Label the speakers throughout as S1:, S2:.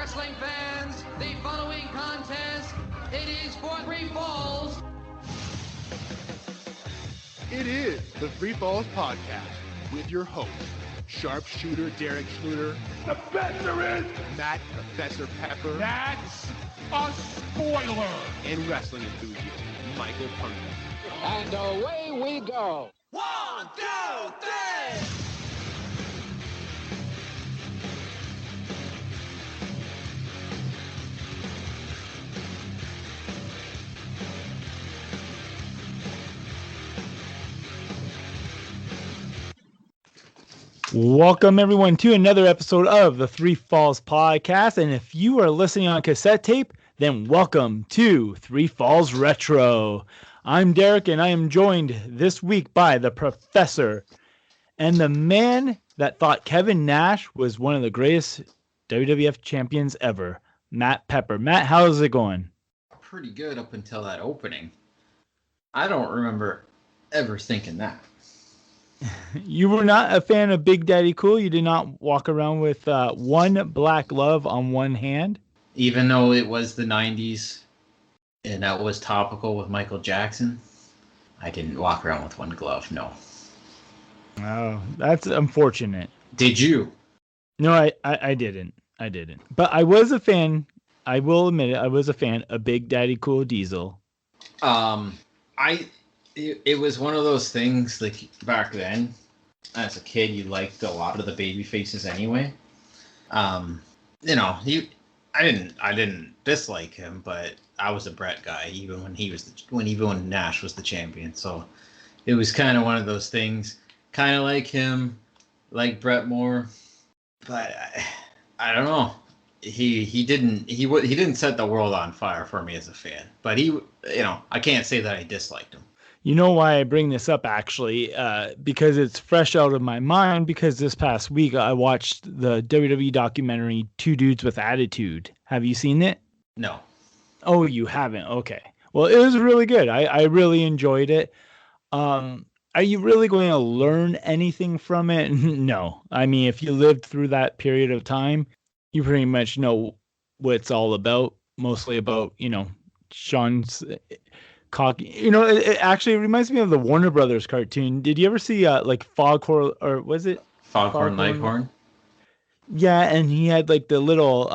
S1: wrestling fans, the following contest, it is for Three Falls.
S2: It is the Three Falls Podcast with your hosts, Sharpshooter Derek Schluter,
S3: Professor is
S2: Matt Professor Pepper,
S3: that's a spoiler.
S2: and wrestling enthusiast Michael Punker.
S4: And away we go.
S1: 1, 2, 3!
S5: Welcome, everyone, to another episode of the Three Falls Podcast. And if you are listening on cassette tape, then welcome to Three Falls Retro. I'm Derek, and I am joined this week by the Professor and the man that thought Kevin Nash was one of the greatest WWF champions ever, Matt Pepper. Matt, how's it going?
S6: Pretty good up until that opening. I don't remember ever thinking that.
S5: You were not a fan of Big Daddy Cool? You did not walk around with one black glove on one hand?
S6: Even though it was the 90s and that was topical with Michael Jackson, I didn't walk around with one glove, no.
S5: Oh, that's unfortunate.
S6: Did you?
S5: No, I didn't. I didn't. But I was a fan. I will admit it. I was a fan of Big Daddy Cool Diesel.
S6: It was one of those things, like, back then, as a kid, you liked a lot of the baby faces anyway. I didn't dislike him, but I was a Brett guy, even when Nash was the champion. So it was kind of one of those things, kind of like him, like Brett more, but I don't know. He didn't set the world on fire for me as a fan, but I can't say that I disliked him.
S5: You know why I bring this up, actually, because it's fresh out of my mind, because this past week I watched the WWE documentary Two Dudes with Attitude. Have you seen it?
S6: No.
S5: Oh, you haven't? Okay. Well, it was really good. I really enjoyed it. Are you really going to learn anything from it? No. I mean, if you lived through that period of time, you pretty much know what it's all about, mostly about, Sean's cocky. It actually reminds me of the Warner Brothers cartoon. Did you ever see like Foghorn, or was it
S6: Foghorn Leghorn?
S5: Yeah, and he had like the little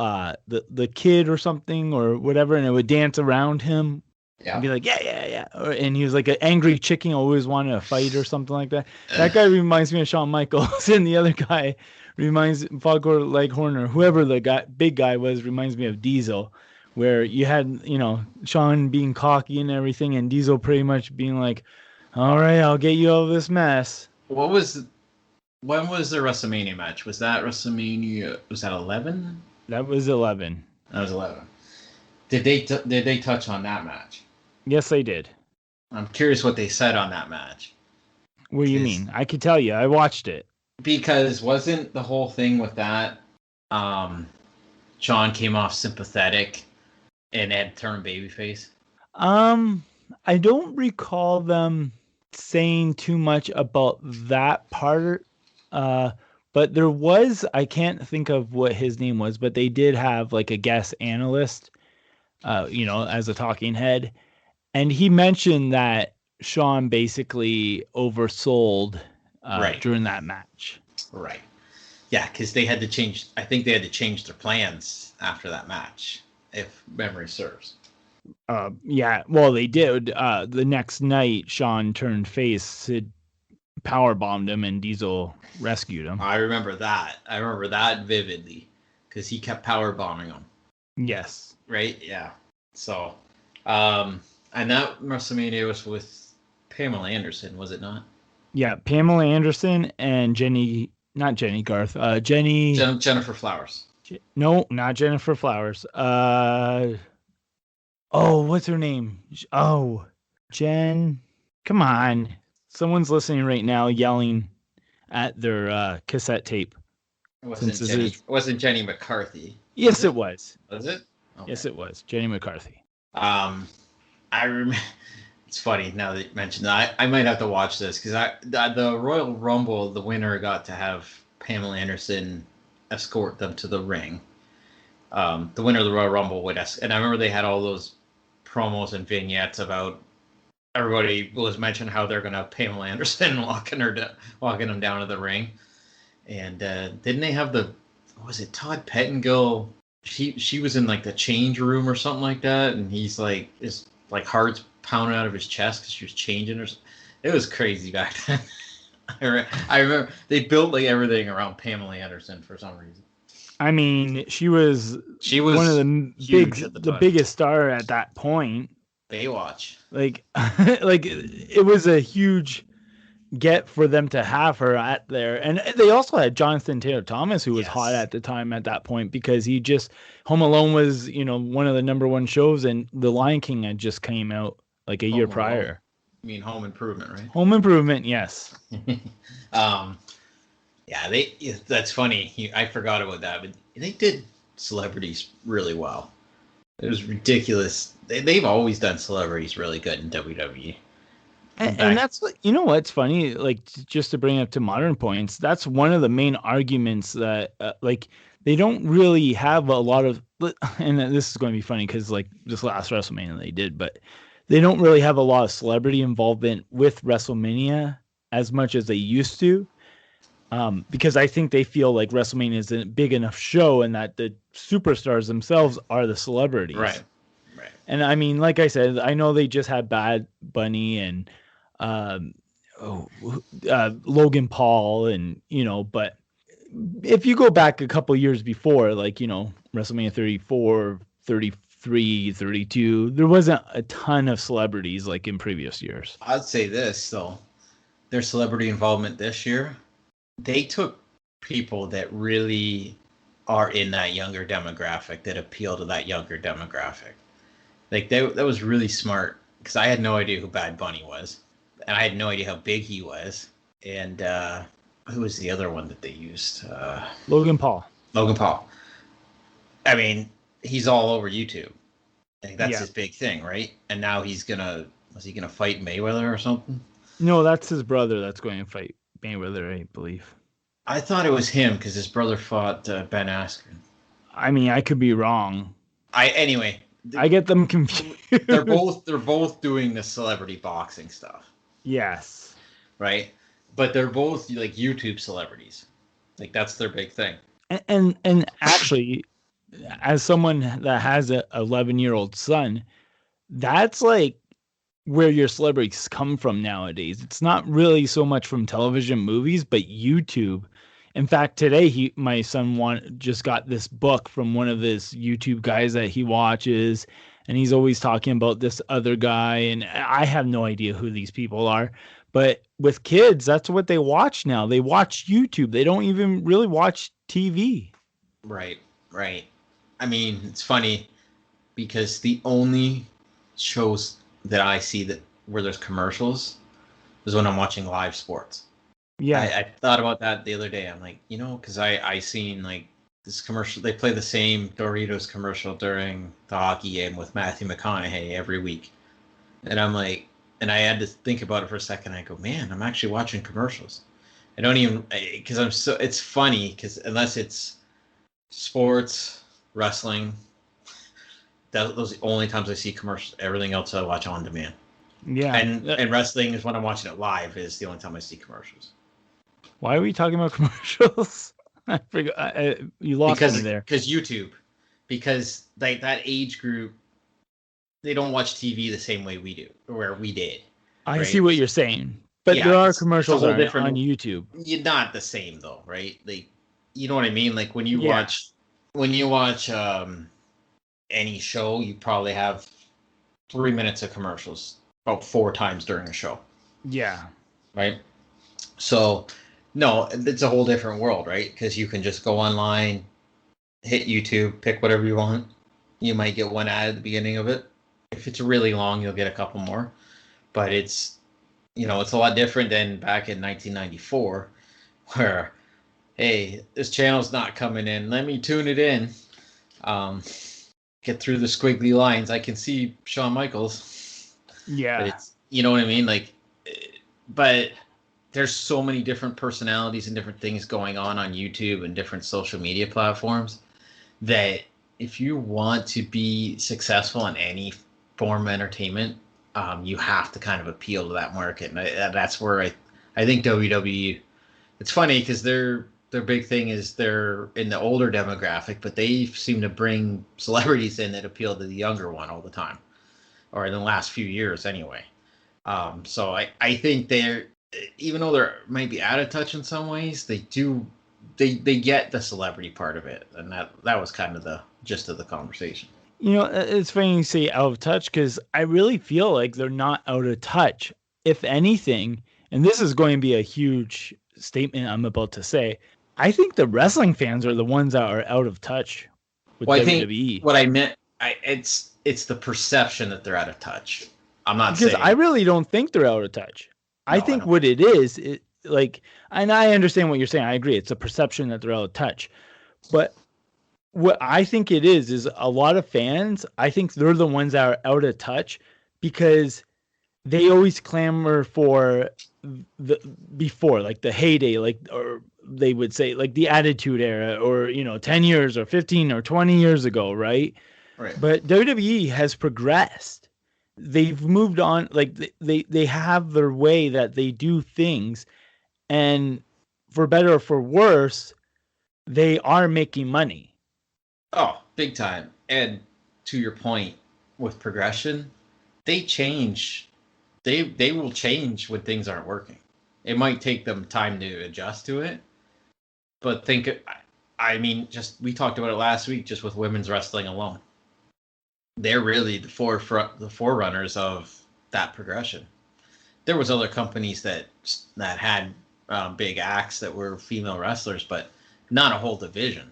S5: the kid or something or whatever, and it would dance around him. Yeah. And be like, yeah. And he was like an angry chicken, always wanted to fight or something like that. That guy reminds me of Shawn Michaels, and the other guy reminds Foghorn Leghorn, or whoever the big guy was, reminds me of Diesel. Where you had, Sean being cocky and everything, and Diesel pretty much being like, all right, I'll get you out of this mess.
S6: When was the WrestleMania match? Was that WrestleMania? Was that 11?
S5: That was 11.
S6: That was 11. Did they touch on that match?
S5: Yes, they did.
S6: I'm curious what they said on that match.
S5: What do you mean? I could tell you. I watched it. Because
S6: wasn't the whole thing with that, Sean came off sympathetic and had turned babyface?
S5: I don't recall them saying too much about that part. But there was, I can't think of what his name was, but they did have like a guest analyst, as a talking head. And he mentioned that Sean basically oversold during that match.
S6: Right. Yeah, because they had to change. I think they had to change their plans after that match, if memory serves.
S5: Yeah, well, they did. The next night, Sean turned face, Sid powerbombed him, and Diesel rescued him.
S6: I remember that. I remember that vividly, because he kept powerbombing him.
S5: Yes.
S6: Right? Yeah. So, and that WrestleMania was with Pamela Anderson, was it not?
S5: Yeah, Pamela Anderson and Jennifer
S6: Flowers.
S5: No, not Jennifer Flowers. What's her name? Oh, Jen. Come on. Someone's listening right now yelling at their cassette tape.
S6: It wasn't Jenny McCarthy.
S5: Yes, it was.
S6: Was it? Okay.
S5: Yes, it was. Jenny McCarthy.
S6: I remember. It's funny now that you mentioned that. I might have to watch this because the Royal Rumble, the winner got to have Pamela Anderson escort them to the ring. the winner of the Royal Rumble would ask. And I remember they had all those promos and vignettes about everybody was mentioning how they're going to have Pamela Anderson walking them down to the ring. And didn't they have was it Todd Pettengill? She was in like the change room or something like that, and he's like his like heart's pounding out of his chest because she was changing her. It was crazy back then. I remember they built like everything around Pamela Anderson for some reason.
S5: I mean, she was one of the biggest star at that point.
S6: Baywatch.
S5: Like it was a huge get for them to have her at there. And they also had Jonathan Taylor Thomas, who was hot at the time at that point, because Home Alone was, one of the number one shows, and The Lion King had just came out like a year prior.
S6: You mean Home Improvement, right?
S5: Home Improvement, yes.
S6: Yeah, that's funny. I forgot about that, but they did celebrities really well. It was ridiculous. They've always done celebrities really good in WWE.
S5: And that's what, what's funny, like, just to bring up to modern points, that's one of the main arguments that, they don't really have a lot of, and this is going to be funny because, like, this last WrestleMania they did, but they don't really have a lot of celebrity involvement with WrestleMania as much as they used to, because I think they feel like WrestleMania is a big enough show and that the superstars themselves are the celebrities.
S6: Right.
S5: And I mean, like I said, I know they just had Bad Bunny and Logan Paul, and but if you go back a couple years before, like WrestleMania 34, 33, 32, there wasn't a ton of celebrities like in previous years.
S6: I'd say this though, their celebrity involvement this year, they took people that really are in that younger demographic, that appeal to that younger demographic. Like that was really smart, because I had no idea who Bad Bunny was. And I had no idea how big he was. And who was the other one that they used?
S5: Logan Paul.
S6: I mean, he's all over YouTube. I think that's his big thing, right? And now was he gonna fight Mayweather or something?
S5: No, that's his brother that's going to fight Mayweather, I believe.
S6: I thought it was him because his brother fought Ben Askren.
S5: I mean, I could be wrong.
S6: I
S5: get them confused.
S6: They're both doing the celebrity boxing stuff.
S5: Yes.
S6: Right? But they're both like YouTube celebrities. Like that's their big thing.
S5: And actually, as someone that has a 11-year-old son, that's like where your celebrities come from nowadays. It's not really so much from television, movies, but YouTube. In fact, today my son just got this book from one of his YouTube guys that he watches, and he's always talking about this other guy, and I have no idea who these people are. But with kids, that's what they watch now. They watch YouTube. They don't even really watch TV.
S6: Right. I mean, it's funny because the only shows that I see where there's commercials is when I'm watching live sports.
S5: Yeah.
S6: I thought about that the other day. I'm like, because I seen like this commercial. They play the same Doritos commercial during the hockey game with Matthew McConaughey every week. And I'm like, and I had to think about it for a second. I go, man, I'm actually watching commercials. I don't even, because it's funny because unless it's sports, wrestling, those are the only times I see commercials. Everything else I watch on demand.
S5: Yeah.
S6: And wrestling is when I'm watching it live is the only time I see commercials.
S5: Why are we talking about commercials? I forgot. You lost me there.
S6: Because YouTube. Because like that age group, they don't watch TV the same way we do, or where we did.
S5: I see what you're saying. But there are commercials on YouTube.
S6: You're not the same though, right? Like, you know what I mean? Like when you watch any show, you probably have 3 minutes of commercials about 4 times during a show.
S5: Yeah.
S6: Right? So, no, it's a whole different world, right? Because you can just go online, hit YouTube, pick whatever you want. You might get one ad at the beginning of it. If it's really long, you'll get a couple more. But it's, it's a lot different than back in 1994 where, hey, this channel's not coming in. Let me tune it in. Get through the squiggly lines. I can see Shawn Michaels.
S5: Yeah.
S6: But it's, you know what I mean? Like, but there's so many different personalities and different things going on YouTube and different social media platforms that if you want to be successful in any form of entertainment, you have to kind of appeal to that market, and that's where I think WWE. It's funny because their big thing is they're in the older demographic, but they seem to bring celebrities in that appeal to the younger one all the time, or in the last few years anyway. So I think they're, even though they might be out of touch in some ways, they get the celebrity part of it, and that was kind of the gist of the conversation.
S5: You know, it's funny you say out of touch, because I really feel like they're not out of touch. If anything, and this is going to be a huge statement I'm about to say, I think the wrestling fans are the ones that are out of touch with WWE.
S6: I think what I meant, it's the perception that they're out of touch. I'm not
S5: because
S6: saying.
S5: I really don't think they're out of touch. No, I think what it is, and I understand what you're saying. I agree. It's a perception that they're out of touch. But what I think it is a lot of fans, I think they're the ones that are out of touch because they always clamor for before, like the heyday, or they would say like the Attitude Era, or 10 years or 15 or 20 years ago, right?
S6: Right.
S5: But WWE has progressed. They've moved on, like they have their way that they do things, and for better or for worse, they are making money.
S6: Oh, big time. And to your point with progression, they change. They will change when things aren't working. It might take them time to adjust to it. But we talked about it last week just with women's wrestling alone. They're really the forerunners of that progression. There was other companies that had big acts that were female wrestlers, but not a whole division.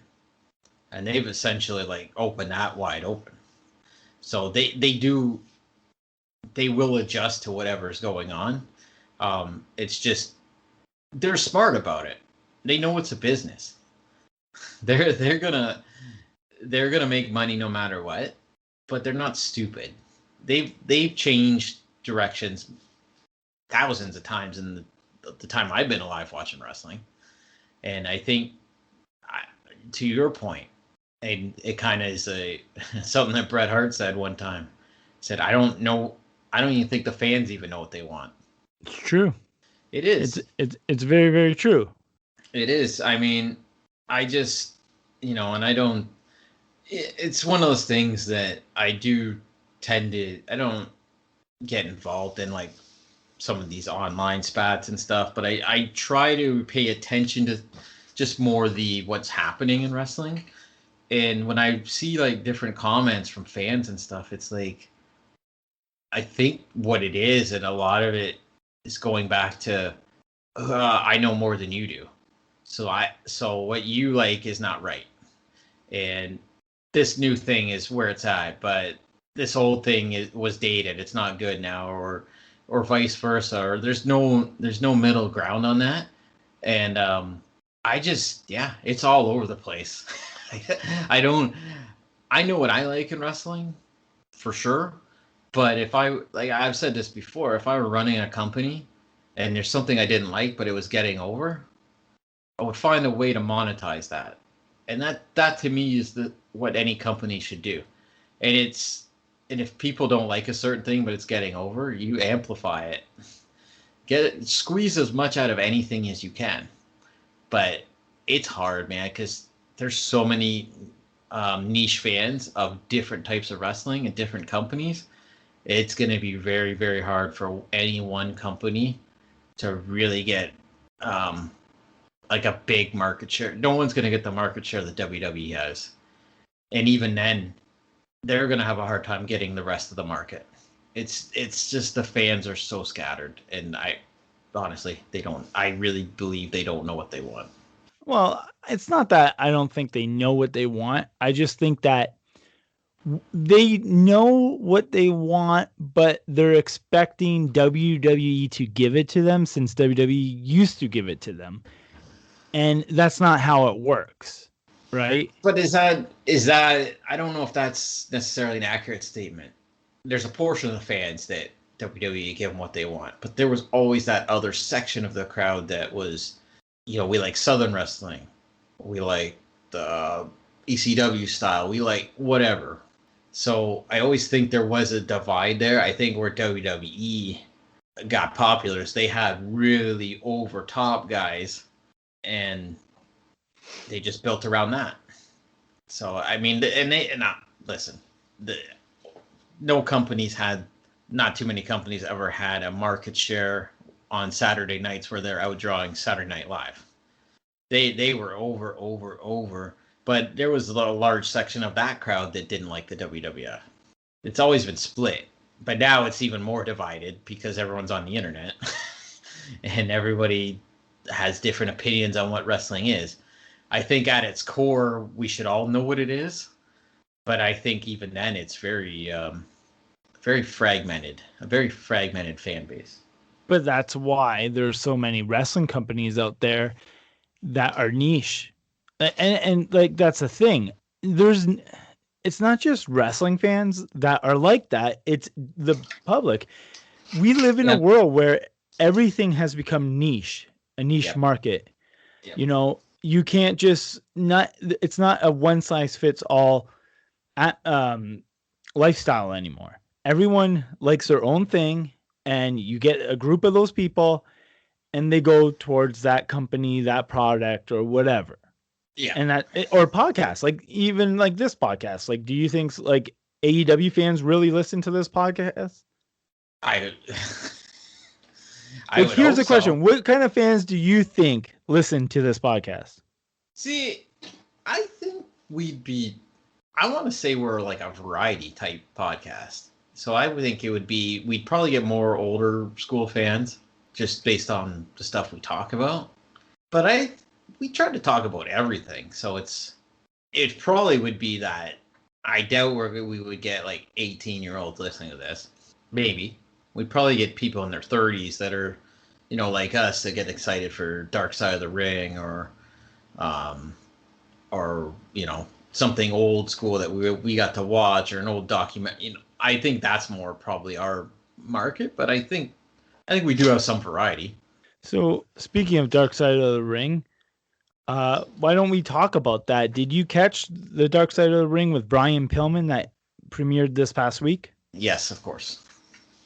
S6: And they've essentially opened that wide open. So they will adjust to whatever's going on. It's just they're smart about it. They know it's a business. They're gonna make money no matter what, but they're not stupid. They've changed directions thousands of times in the time I've been alive watching wrestling, and I think to your point. And it kind of is something that Bret Hart said one time. He said, I don't even think the fans even know what they want.
S5: It's true.
S6: It is.
S5: It's very, very true.
S6: It is. I mean, I just, and I don't, it's one of those things that I don't get involved in some of these online spats and stuff, but I try to pay attention to just more what's happening in wrestling. And when I see different comments from fans and stuff, it's I think what it is, and a lot of it is going back to, I know more than you do. So what you like is not right. And this new thing is where it's at, but this old thing was dated. It's not good now, or vice versa, or there's no middle ground on that. And it's all over the place. I know what I like in wrestling for sure, but if I've said this before, if I were running a company and there's something I didn't like, but it was getting over, I would find a way to monetize that. And that to me is what any company should do. And if people don't like a certain thing, but it's getting over, you amplify it. Squeeze as much out of anything as you can. But it's hard, man, because there's so many niche fans of different types of wrestling and different companies. It's going to be very, very hard for any one company to really get a big market share. No one's going to get the market share that WWE has. And even then, they're going to have a hard time getting the rest of the market. It's just the fans are so scattered. And I really believe they don't know what they want.
S5: Well, it's not that I don't think they know what they want. I just think that they know what they want, but they're expecting WWE to give it to them since WWE used to give it to them. And that's not how it works, right?
S6: But is that I don't know if that's necessarily an accurate statement. There's a portion of the fans that WWE give them what they want, but there was always that other section of the crowd that was, we like Southern wrestling. We like the ECW style. We like whatever. So I always think there was a divide there. I think where WWE got popular is they had really over top guys, and they just built around that. So I mean, listen, not too many companies ever had a market share on Saturday nights where they're outdrawing Saturday Night Live. They were over, but there was a large section of that crowd that didn't like the WWF. It's always been split, but now it's even more divided because everyone's on the internet and everybody has different opinions on what wrestling is. I think at its core, we should all know what it is, but I think even then it's very, very fragmented, a very fragmented fan base.
S5: But that's why there's so many wrestling companies out there that are niche. And like, that's the thing. It's not just wrestling fans that are like that. It's the public. We live in a world where everything has become niche, a niche market.
S6: Yep.
S5: You know, you can't just it's not a one size fits all lifestyle anymore. Everyone likes their own thing, and you get a group of those people and they go towards that company, that product, or whatever.
S6: Yeah.
S5: And or podcasts, like even like this podcast. Like, do you think like AEW fans really listen to this podcast? Here's the question. So. What kind of fans do you think listen to this podcast?
S6: See, I think I want to say we're like a variety type podcast. So I would think we'd probably get more older school fans just based on the stuff we talk about. But we try to talk about everything. So it probably would be that I doubt we would get like 18-year-olds listening to this. Maybe. We'd probably get people in their 30s that are, you know, like us, that get excited for Dark Side of the Ring or you know, something old school that we got to watch, or an old document. You know, I think that's more probably our market, but I think we do have some variety.
S5: So speaking of Dark Side of the Ring, why don't we talk about that? Did you catch the Dark Side of the Ring with Brian Pillman that premiered this past week?
S6: Yes, of course.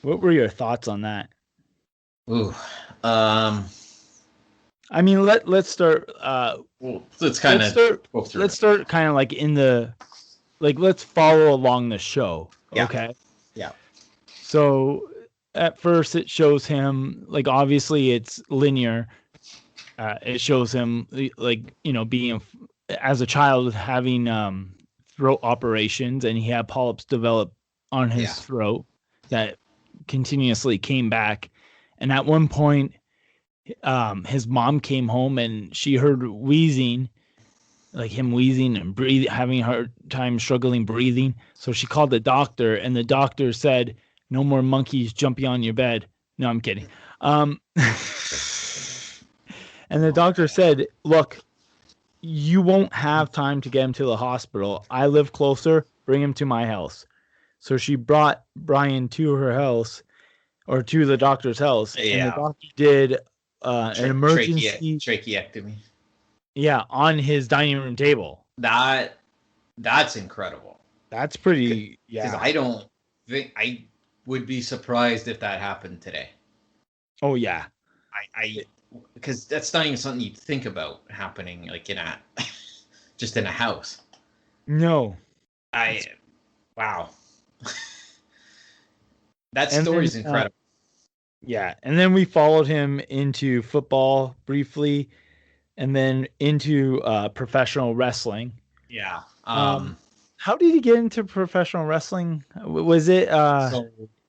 S5: What were your thoughts on that?
S6: Ooh,
S5: I mean, let's start.
S6: Let's start
S5: kind of like let's follow along the show.
S6: Yeah.
S5: Okay.
S6: Yeah.
S5: So at first it shows him, like, obviously it's linear. It shows him, like, you know, being as a child having throat operations, and he had polyps develop on his throat that continuously came back. And at one point, his mom came home and she heard wheezing, like him wheezing and breathing, having a hard time struggling breathing. So she called the doctor, and the doctor said, "No more monkeys jumping on your bed." No, I'm kidding. And the doctor said, "Look, you won't have time to get him to the hospital. I live closer. Bring him to my house." So she brought Brian to her house, or to the doctor's house.
S6: Yeah.
S5: And the doctor did an emergency
S6: tracheectomy.
S5: Yeah, on his dining room table.
S6: That's incredible.
S5: That's pretty. Yeah.
S6: Because I don't think I would be surprised if that happened today.
S5: Oh yeah.
S6: Because that's not even something you'd think about happening, like just in a house.
S5: No.
S6: Wow. That story's incredible.
S5: Yeah, and then we followed him into football briefly, and then into professional wrestling.
S6: Yeah.
S5: How did he get into professional wrestling? Was it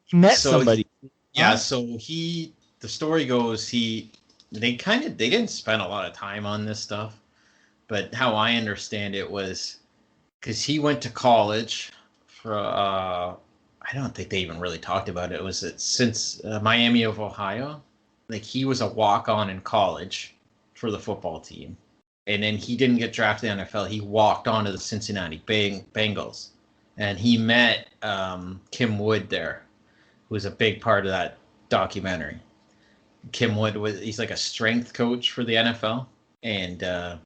S5: he met somebody?
S6: Yeah. So the story goes, they didn't spend a lot of time on this stuff, but how I understand it was because he went to college for I don't think they even really talked about it. It was since Miami of Ohio. Like, he was a walk-on in college for the football team. And then he didn't get drafted in the NFL. He walked on to the Cincinnati Bengals. And he met Kim Wood there, who was a big part of that documentary. Kim Wood he's like a strength coach for the NFL. And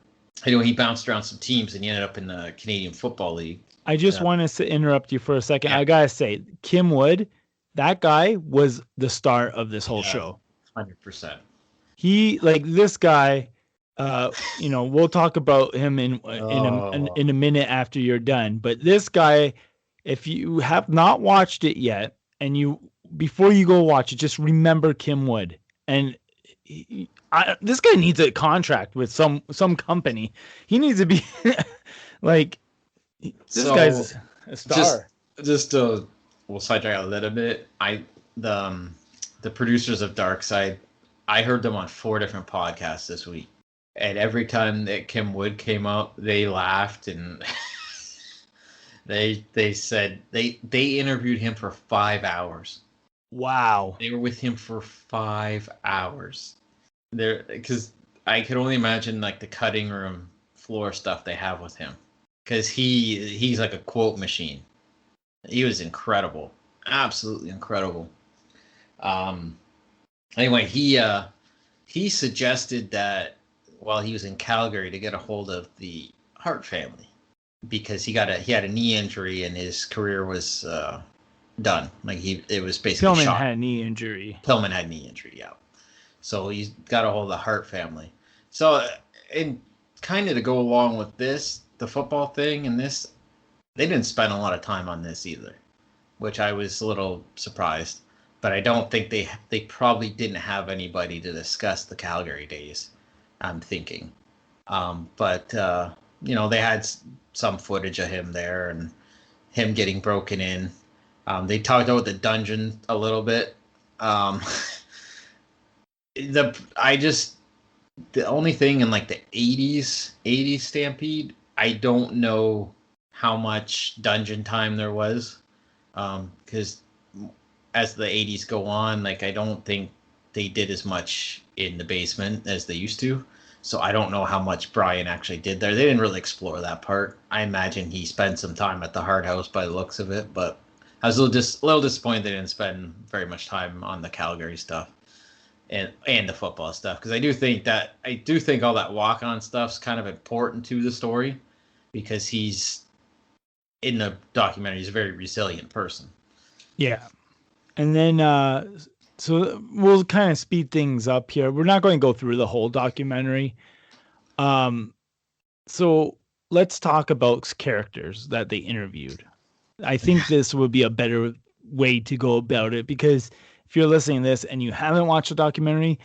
S6: I know he bounced around some teams and he ended up in the Canadian Football League.
S5: I just want to interrupt you for a second.
S6: Yeah.
S5: I gotta say, Kim Wood, that guy was the star of this whole show.
S6: 100%.
S5: He this guy. We'll talk about him in a minute after you're done. But this guy, if you have not watched it yet, and before you go watch it, just remember Kim Wood. And this guy needs a contract with some company. He needs to be this guy's a star.
S6: We'll sidetrack a little bit. The producers of Darkside, I heard them on 4 different podcasts this week. And every time that Kim Wood came up, they laughed and they said they interviewed him for 5 hours.
S5: Wow.
S6: They were with him for 5 hours. Because I could only imagine the cutting room floor stuff they have with him. Because he's like a quote machine. He was incredible. Absolutely incredible. Anyway, he suggested that while he was in Calgary to get a hold of the Hart family because he had a knee injury and his career was done. It was basically
S5: Pillman
S6: shot.
S5: had a knee injury.
S6: Pillman had knee injury, yeah. So he's got a hold of the Hart family. So and kind of to go along with this, the football thing and this, they didn't spend a lot of time on this either, which I was a little surprised. But I don't think they probably didn't have anybody to discuss the Calgary days. I'm thinking. But they had some footage of him there and him getting broken in. They talked about the dungeon a little bit. The only thing in the 80s Stampede, I don't know how much dungeon time there was. Because as the 80s go on, I don't think they did as much in the basement as they used to. So I don't know how much Brian actually did there. They didn't really explore that part. I imagine he spent some time at the Hart House by the looks of it, but I was a little disappointed they didn't spend very much time on the Calgary stuff and the football stuff. Because I do think all that walk-on stuff's kind of important to the story because he's in the documentary, he's a very resilient person. Yeah.
S5: And then so we'll kind of speed things up here. We're not going to go through the whole documentary. So let's talk about characters that they interviewed. I think this would be a better way to go about it because if you're listening to this and you haven't watched the documentary,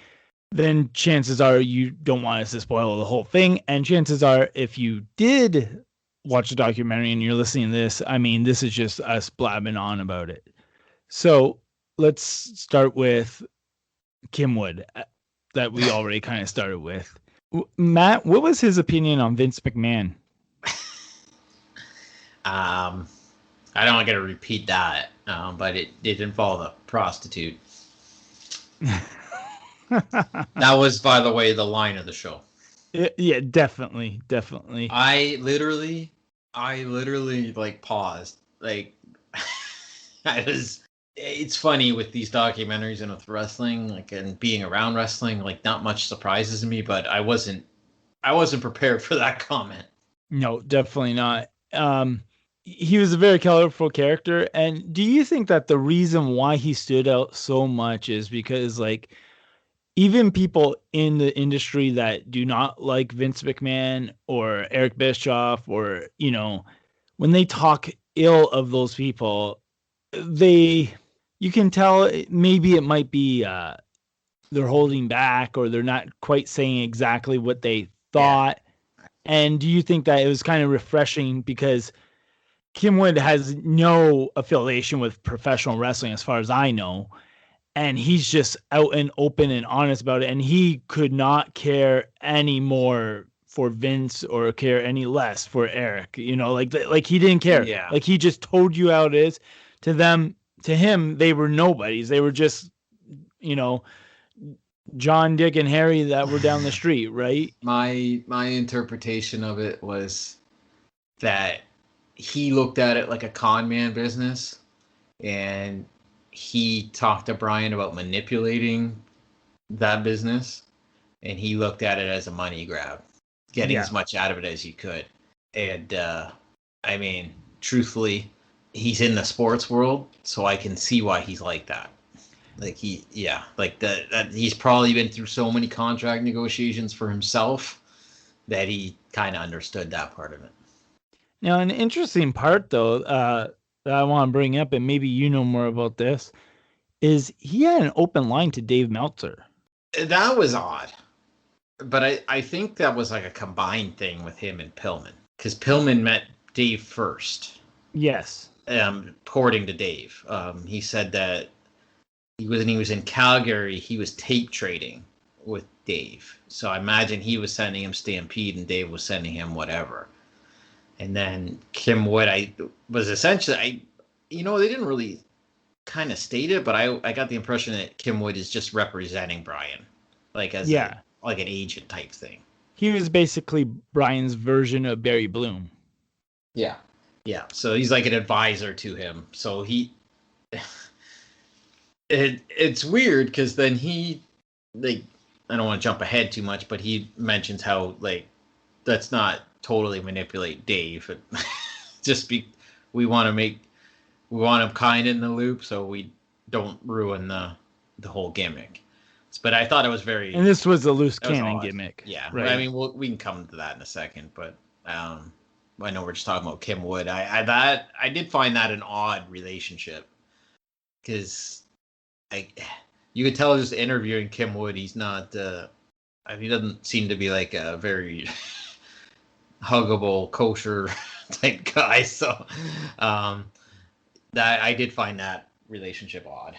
S5: then chances are you don't want us to spoil the whole thing. And chances are if you did watch the documentary and you're listening to this, I mean, this is just us blabbing on about it. So let's start with Kim Wood that we already kind of started with. Matt, what was his opinion on Vince McMahon?
S6: I don't want to repeat that, but it involved a prostitute. That was, by the way, the line of the show.
S5: Yeah, definitely.
S6: I literally paused. It's funny with these documentaries and with wrestling, and being around wrestling, not much surprises me, but I wasn't prepared for that comment.
S5: No, definitely not. He was a very colorful character. And do you think that the reason why he stood out so much is because even people in the industry that do not like Vince McMahon or Eric Bischoff or, when they talk ill of those people, you can tell maybe it might be they're holding back or they're not quite saying exactly what they thought. Yeah. And do you think that it was kind of refreshing because Kim Wood has no affiliation with professional wrestling as far as I know, and he's just out and open and honest about it, and he could not care any more for Vince or care any less for Eric, he didn't care.
S6: Yeah.
S5: He just told you how it is. To him, they were nobodies. They were just, John, Dick, and Harry that were down the street, right?
S6: My interpretation of it was that he looked at it like a con man business, and he talked to Brian about manipulating that business, and he looked at it as a money grab. getting as much out of it as you could. And I mean, truthfully, he's in the sports world, so I can see why he's like that. Like that he's probably been through so many contract negotiations for himself that he kind of understood that part of it.
S5: Now, an interesting part, though, that I want to bring up, and maybe you know more about this, is he had an open line to Dave Meltzer.
S6: That was odd. But I think that was like a combined thing with him and Pillman. Because Pillman met Dave first.
S5: Yes.
S6: According to Dave. He said that when he was in Calgary, he was tape trading with Dave. So I imagine he was sending him Stampede and Dave was sending him whatever. And then Kim Wood, was essentially, they didn't really kind of state it, but I got the impression that Kim Wood is just representing Brian, like as like an agent type thing.
S5: He was basically Brian's version of Barry Bloom.
S6: Yeah. So he's like an advisor to him. So it's weird because then I don't want to jump ahead too much, but he mentions how let's not totally manipulate Dave. We want him kind of in the loop so we don't ruin the whole gimmick. But I thought it was
S5: and this was a loose cannon gimmick.
S6: Yeah,
S5: right.
S6: I mean, we can come to that in a second, but I know we're just talking about Kim Wood. I did find that an odd relationship because you could tell just interviewing Kim Wood, he's not. He doesn't seem to be like a very huggable, kosher type guy. So that I did find that relationship odd.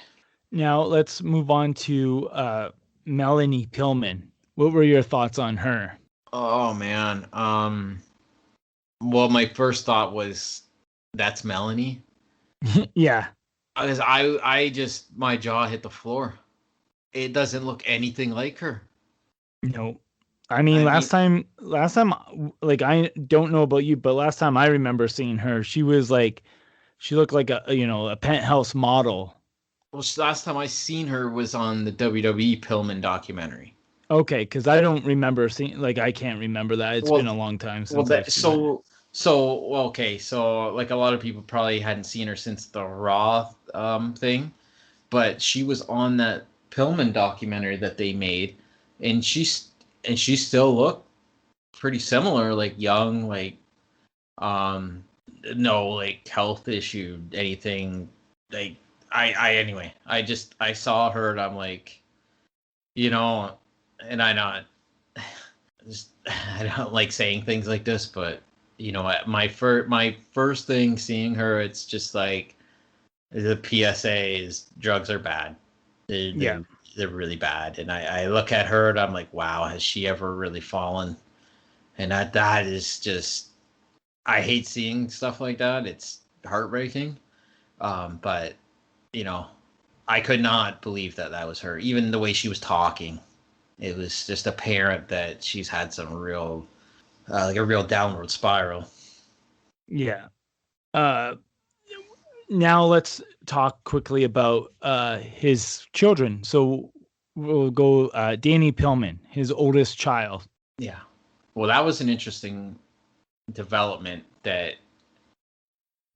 S5: Now let's move on to Melanie Pillman. What were your thoughts on her?
S6: Oh man. Well, my first thought was that's Melanie.
S5: Yeah.
S6: Because my jaw hit the floor. It doesn't look anything like her.
S5: No. I mean, last time, like, I don't know about you, but last time I remember seeing her, she looked like a penthouse model.
S6: Well, last time I seen her was on the WWE Pillman documentary.
S5: Okay, because I don't remember seeing, I can't remember that. It's been a long time since.
S6: So like a lot of people probably hadn't seen her since the Raw thing, but she was on that Pillman documentary that they made, and she still looked pretty similar, like young, no health issue, anything I saw her and I'm like, and I don't like saying things like this, but my first thing seeing her, it's just like the PSA is drugs are bad. They're really bad. And I look at her and I'm like, wow, has she ever really fallen? And that is just, I hate seeing stuff like that. It's heartbreaking. But I could not believe that was her. Even the way she was talking, it was just apparent that she's had some real, a real downward spiral.
S5: Yeah. Now let's talk quickly about his children. So we'll go Danny Pillman, his oldest child.
S6: Yeah. Well, that was an interesting development that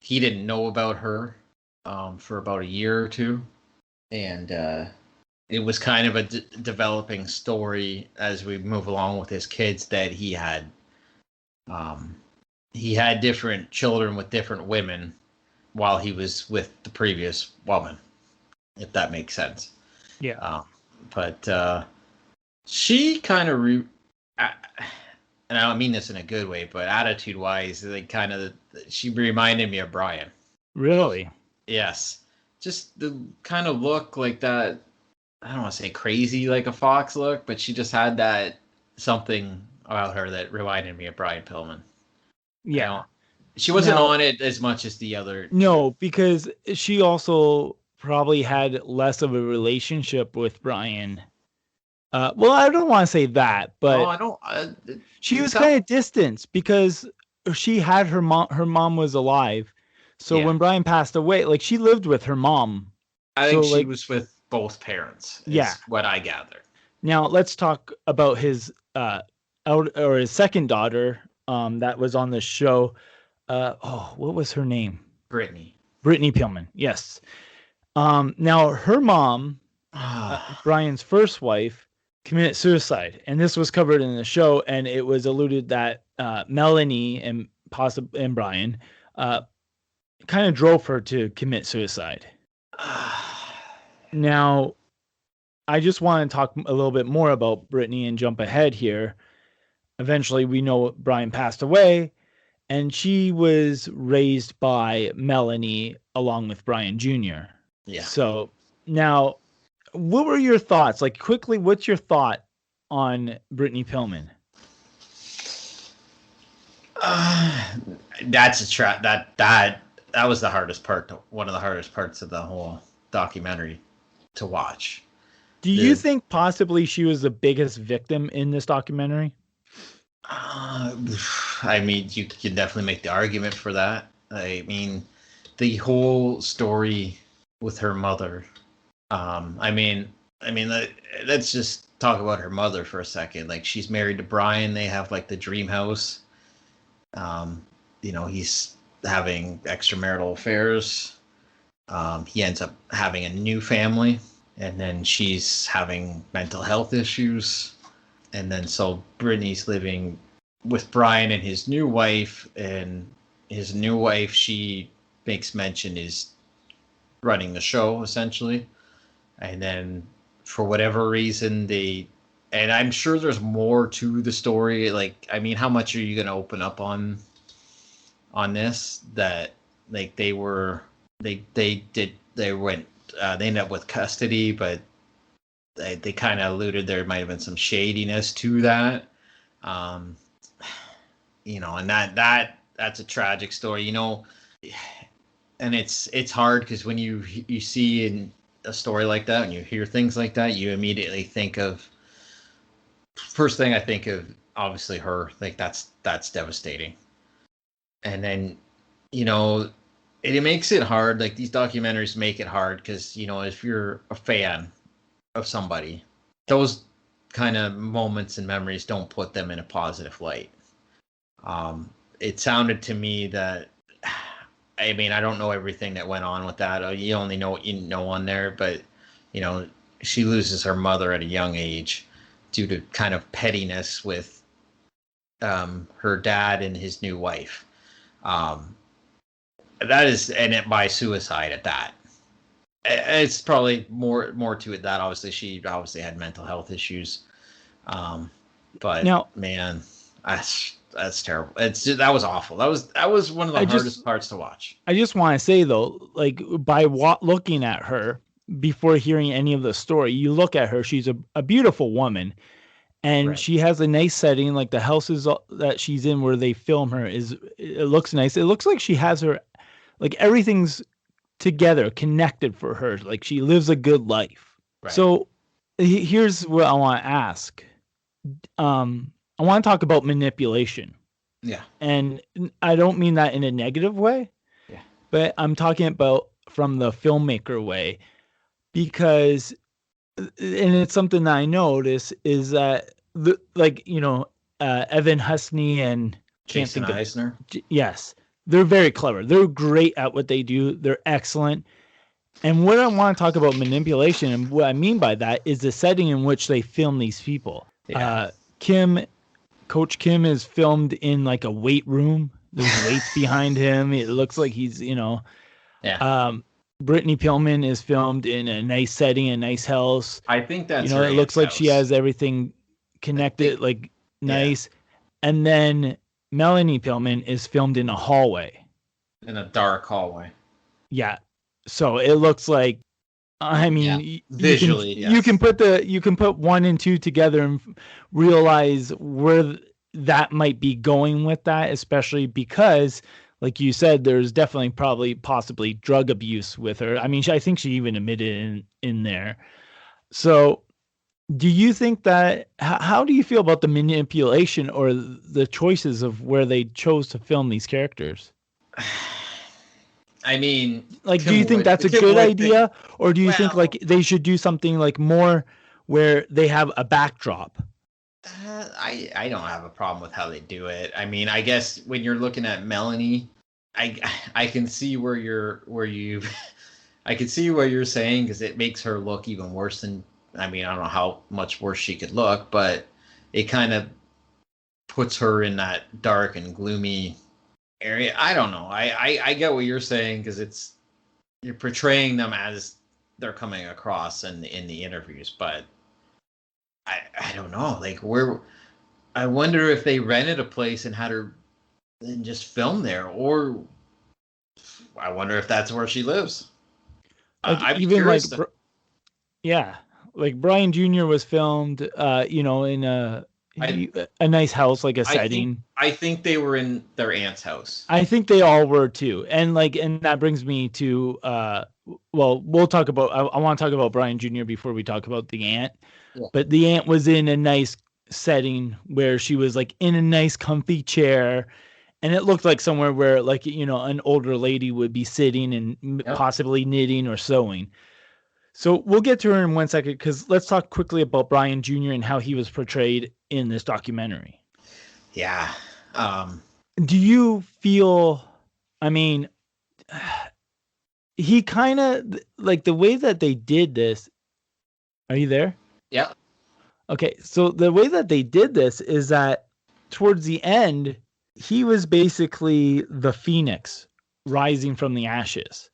S6: he didn't know about her for about a year or two. And it was kind of a developing story as we move along with his kids that he had different children with different women while he was with the previous woman, if that makes sense.
S5: Yeah.
S6: But she kind of, and I don't mean this in a good way, but attitude-wise, she reminded me of Brian.
S5: Really?
S6: Yes. Just the kind of look like that, I don't want to say crazy like a fox look, but she just had that something about her that reminded me of Brian Pillman.
S5: Yeah.
S6: She wasn't on it as much as the other.
S5: No, because she also probably had less of a relationship with Brian. Well, I don't want to say that, but she was kind of distant because she had her mom was alive. So when Brian passed away, she lived with her mom.
S6: I think she was with both parents. Is what I gather.
S5: Now let's talk about his or his second daughter, that was on the show. What was her name?
S6: Brittany
S5: Pillman. Yes. Now her mom, Brian's first wife, committed suicide, and this was covered in the show, and it was alluded that Melanie and Brian kind of drove her to commit suicide. Now, I just want to talk a little bit more about Brittany and jump ahead here. Eventually, we know Brian passed away, and she was raised by Melanie along with Brian Jr.
S6: Yeah.
S5: So now, what were your thoughts? Like, quickly, what's your thought on Brittany Pillman?
S6: That's that was the hardest part. One of the hardest parts of the whole documentary to watch.
S5: Do you think possibly she was the biggest victim in this documentary?
S6: I mean, you can definitely make the argument for that. I mean, the whole story with her mother. Let's just talk about her mother for a second. Like, she's married to Brian. They have like the dream house. He's having extramarital affairs. He ends up having a new family, and then she's having mental health issues. And then so Brittany's living with Brian and his new wife, and his new wife, she makes mention, is running the show essentially. And then for whatever reason, and I'm sure there's more to the story. Like, I mean, how much are you going to open up on this? That like they ended up with custody, but they kind of alluded there might have been some shadiness to that. And that's a tragic story, and it's hard because when you see in a story like that and you hear things like that, you immediately think of, first thing I think of, obviously her. Like, that's devastating. And then, it makes it hard. Like, these documentaries make it hard because, if you're a fan of somebody, those kind of moments and memories don't put them in a positive light. It sounded to me that, I mean, I don't know everything that went on with that. You only know what you know on there, but, she loses her mother at a young age due to kind of pettiness with her dad and his new wife. That is, and it by suicide at that. It's probably more to it that obviously she had mental health issues. But now, man, that's terrible. That was awful. That was one of the hardest parts to watch.
S5: I just want to say though, like, by looking at her before hearing any of the story, you look at her, she's a beautiful woman, and right. She has a nice setting. Like, the houses that she's in where they film her it looks nice. It looks like she has her, like, everything's together, connected for her. Like, she lives a good life. Right. So here's what I want to ask. I want to talk about manipulation. Yeah. And I don't mean that in a negative way. Yeah. But I'm talking about from the filmmaker way, because, and it's something that I notice, is that Evan Husney and
S6: Jason Eisner.
S5: Yes. They're very clever. They're great at what they do. They're excellent. And what I want to talk about manipulation, and what I mean by that, is the setting in which they film these people. Yeah. Coach Kim is filmed in like a weight room. There's weights behind him. It looks like he's, Yeah. Brittany Pillman is filmed in a nice setting, a nice house.
S6: I think that's
S5: it looks like she has everything connected, nice. Yeah. And then Melanie Pillman is filmed in a hallway.
S6: In a dark hallway.
S5: Yeah. So it looks like, I mean,
S6: visually,
S5: you can put 1 and 2 together and realize where that might be going with that, especially because, like you said, there's definitely possibly drug abuse with her. I mean, I think she even admitted in there. So do you think that, how do you feel about the manipulation or the choices of where they chose to film these characters?
S6: I mean,
S5: like, do you think that's a good idea, or do you think like they should do something like more where they have a backdrop?
S6: I don't have a problem with how they do it. I mean, I guess when you're looking at Melanie, I can see I can see what you're saying, because it makes her look even worse than, I mean, I don't know how much worse she could look, but it kind of puts her in that dark and gloomy area. I don't know. I get what you're saying, because you're portraying them as they're coming across in the interviews, but I don't know. Like, I wonder if they rented a place and had her and just film there, or I wonder if that's where she lives.
S5: Like,
S6: I'd be
S5: even
S6: curious.
S5: yeah, like Brian Jr. was filmed, in a nice house, like a setting.
S6: I think they were in their aunt's house.
S5: I think they all were too, and that brings me to we'll talk about. I want to talk about Brian Jr. before we talk about the aunt. Yeah. But the aunt was in a nice setting where she was like in a nice comfy chair, and it looked like somewhere where, like, an older lady would be sitting and possibly knitting or sewing. So we'll get to her in 1 second, because let's talk quickly about Brian Jr. and how he was portrayed in this documentary.
S6: Yeah.
S5: Do you feel, I mean, he kind of, like, the way that they did this, are you there?
S6: Yeah.
S5: Okay, so the way that they did this is that towards the end, he was basically the phoenix rising from the ashes.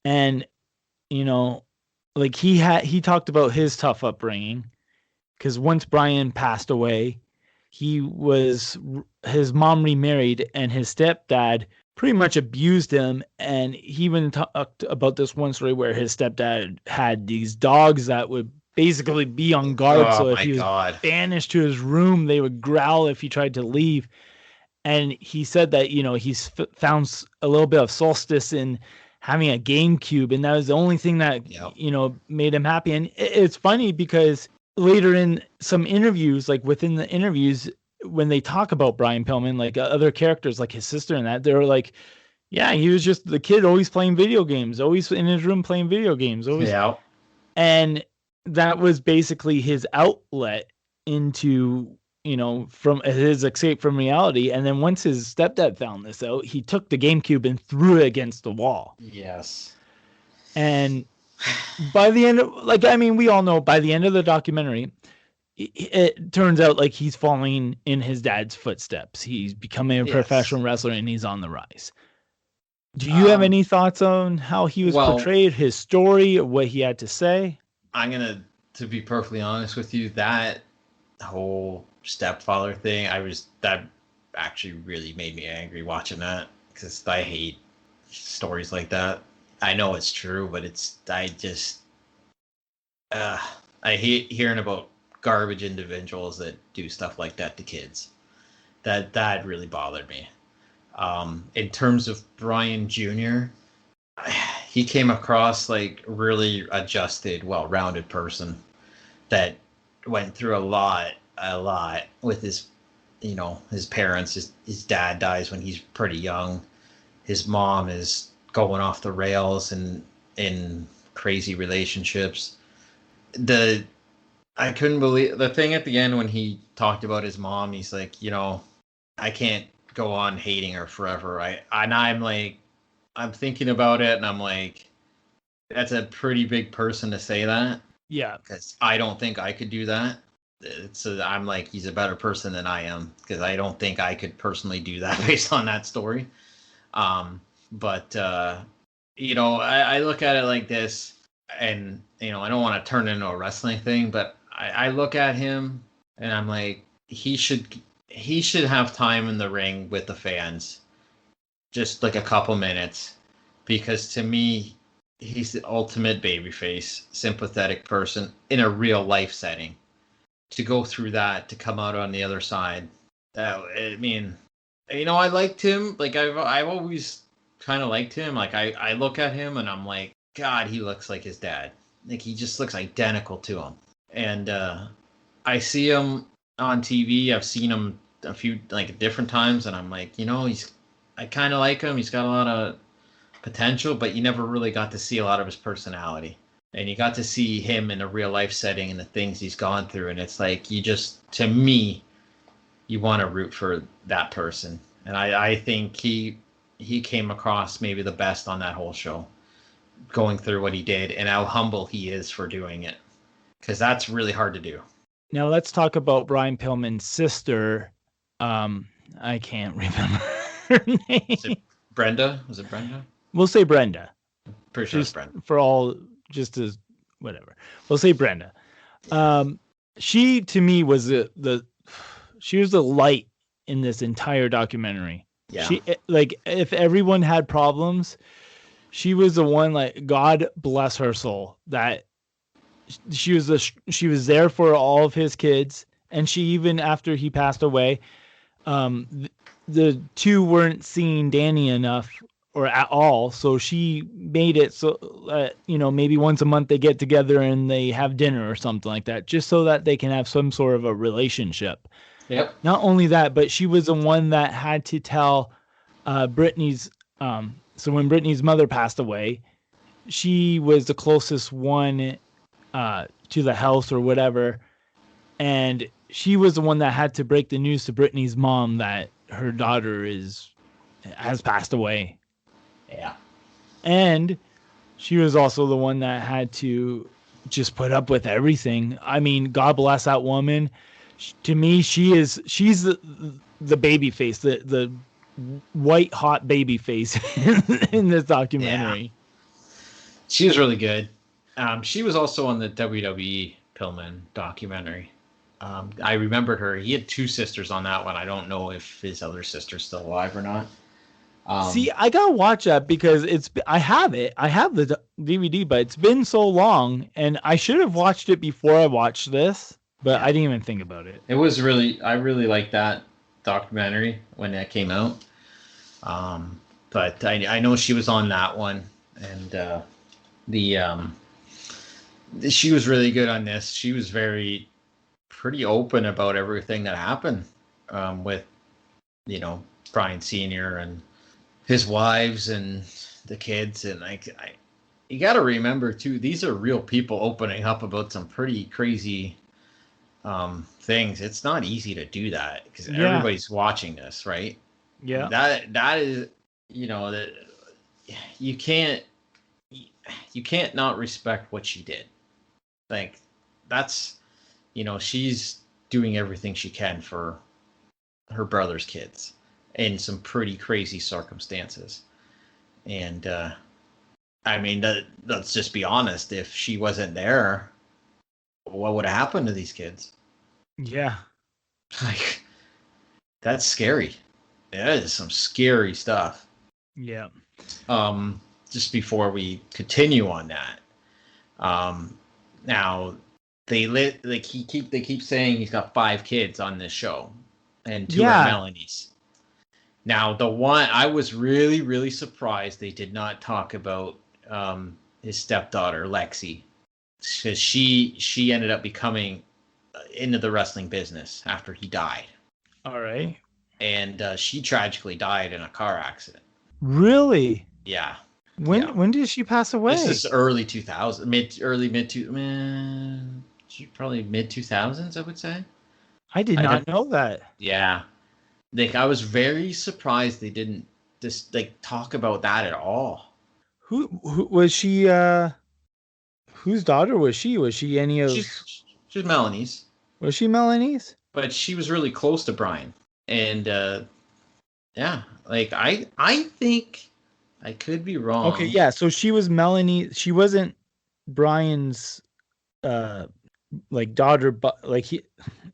S5: And, like, he talked about his tough upbringing, because once Brian passed away, his mom remarried, and his stepdad pretty much abused him. And he even talked about this one story where his stepdad had these dogs that would basically be on guard. So if he was banished to his room, they would growl if he tried to leave. And he said that, he's found a little bit of solstice in having a GameCube, and that was the only thing that, made him happy. And it's funny, because later in some interviews, like within the interviews, when they talk about Brian Pillman, like other characters, like his sister and that, they're like, yeah, he was just the kid always playing video games, always in his room playing video games. Always. Yeah. And that was basically his outlet into, from his escape from reality. And then once his stepdad found this out, he took the GameCube and threw it against the wall.
S6: Yes.
S5: And by the end of, we all know by the end of the documentary, it turns out like he's following in his dad's footsteps. He's becoming a professional wrestler, and he's on the rise. Do you have any thoughts on how he was portrayed, his story, what he had to say?
S6: To be perfectly honest with you, that whole stepfather thing, that actually really made me angry watching that, because I hate stories like that. I know it's true, but I hate hearing about garbage individuals that do stuff like that to kids. That really bothered me. In terms of Brian Jr., he came across like really adjusted, well-rounded person that went through a lot with his parents. His dad dies when he's pretty young. His mom is going off the rails and in crazy relationships. I couldn't believe the thing at the end when he talked about his mom. He's like, I can't go on hating her forever. I'm thinking about it, and I'm like, that's a pretty big person to say that.
S5: Yeah. Because
S6: I don't think I could do that. So I'm like, he's a better person than I am, because I don't think I could personally do that based on that story. But I look at it like this, and, I don't want to turn into a wrestling thing, but I look at him and I'm like, he should have time in the ring with the fans, just like a couple minutes, because to me, he's the ultimate babyface, sympathetic person in a real life setting. To go through that, to come out on the other side, I liked him. Like, I've always kind of liked him. Like, I look at him and I'm like, God, he looks like his dad. Like, he just looks identical to him. And I see him on TV. I've seen him a few different times, and I'm like, I kind of like him. He's got a lot of potential, but you never really got to see a lot of his personality. and you got to see him in a real life setting and the things he's gone through, and it's like to me, you want to root for that person, and I think he came across maybe the best on that whole show, going through what he did and how humble he is for doing it, because that's really hard to do.
S5: Now let's talk about Brian Pillman's sister. I can't remember her name.
S6: Is it Brenda? Was it Brenda?
S5: We'll say Brenda.
S6: Pretty sure it's Brenda.
S5: For all, just as whatever. We'll say Brenda. She to me was she was the light in this entire documentary.
S6: Yeah.
S5: She, like, if everyone had problems, she was the one, like, God bless her soul, that she was there for all of his kids. And she, even after he passed away, the two weren't seeing Danny enough or at all. So she made it so, maybe once a month they get together and they have dinner or something like that, just so that they can have some sort of a relationship.
S6: Yep.
S5: Not only that, but she was the one that had to tell Brittany's, so when Brittany's mother passed away, she was the closest one to the house or whatever. And she was the one that had to break the news to Brittany's mom that her daughter has passed away.
S6: Yeah.
S5: And she was also the one that had to just put up with everything. I mean, God bless that woman. To me, she's the baby face, the white hot baby face in this documentary.
S6: Yeah. She was really good. She was also on the WWE Pillman documentary. I remembered her. He had two sisters on that one. I don't know if his other sister's still alive or not.
S5: See, I gotta watch that because I have it. I have the DVD, but it's been so long, and I should have watched it before I watched this, but I didn't even think about it.
S6: It was I really liked that documentary when that came out. But I know she was on that one, and she was really good on this. She was pretty open about everything that happened with, Brian Sr. and his wives and the kids. And you got to remember too, these are real people opening up about some pretty crazy things. It's not easy to do that because everybody's watching this, right?
S5: Yeah.
S6: That is, that you can't not respect what she did. Like, that's, she's doing everything she can for her brother's kids in some pretty crazy circumstances. And, I mean, let's just be honest. If she wasn't there, what would have happened to these kids?
S5: Yeah.
S6: Like, that's scary. That is some scary stuff.
S5: Yeah.
S6: Just before we continue on that, now they keep saying he's got 5 kids on this show, and 2 are Melanie's. Now, the one I was really, really surprised they did not talk about his stepdaughter Lexi, because she ended up becoming into the wrestling business after he died.
S5: All right.
S6: And she tragically died in a car accident.
S5: Really?
S6: Yeah.
S5: When did she pass away?
S6: This is early 2000s, probably mid 2000s, I would say.
S5: I did not know that.
S6: Yeah. Like, I was very surprised they didn't just talk about that at all.
S5: Who was she? Whose daughter was she? Was she any of?
S6: She's Melanie's.
S5: Was she Melanie's?
S6: But she was really close to Brian, and I think I could be wrong.
S5: Okay, yeah. So she was Melanie. She wasn't Brian's, daughter, but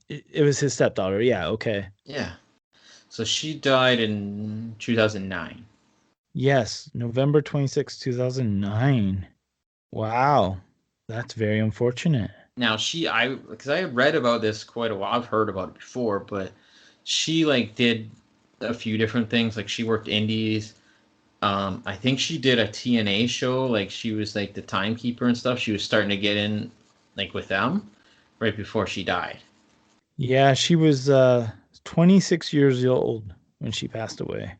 S5: it was his stepdaughter. Yeah. Okay.
S6: Yeah. So she died in 2009.
S5: Yes, November 26, 2009. Wow, that's very unfortunate.
S6: Now because I had read about this quite a while. I've heard about it before, but she did a few different things. Like, she worked indies. I think she did a TNA show. She was the timekeeper and stuff. She was starting to get in with them right before she died.
S5: Yeah, she was 26 years old when she passed away.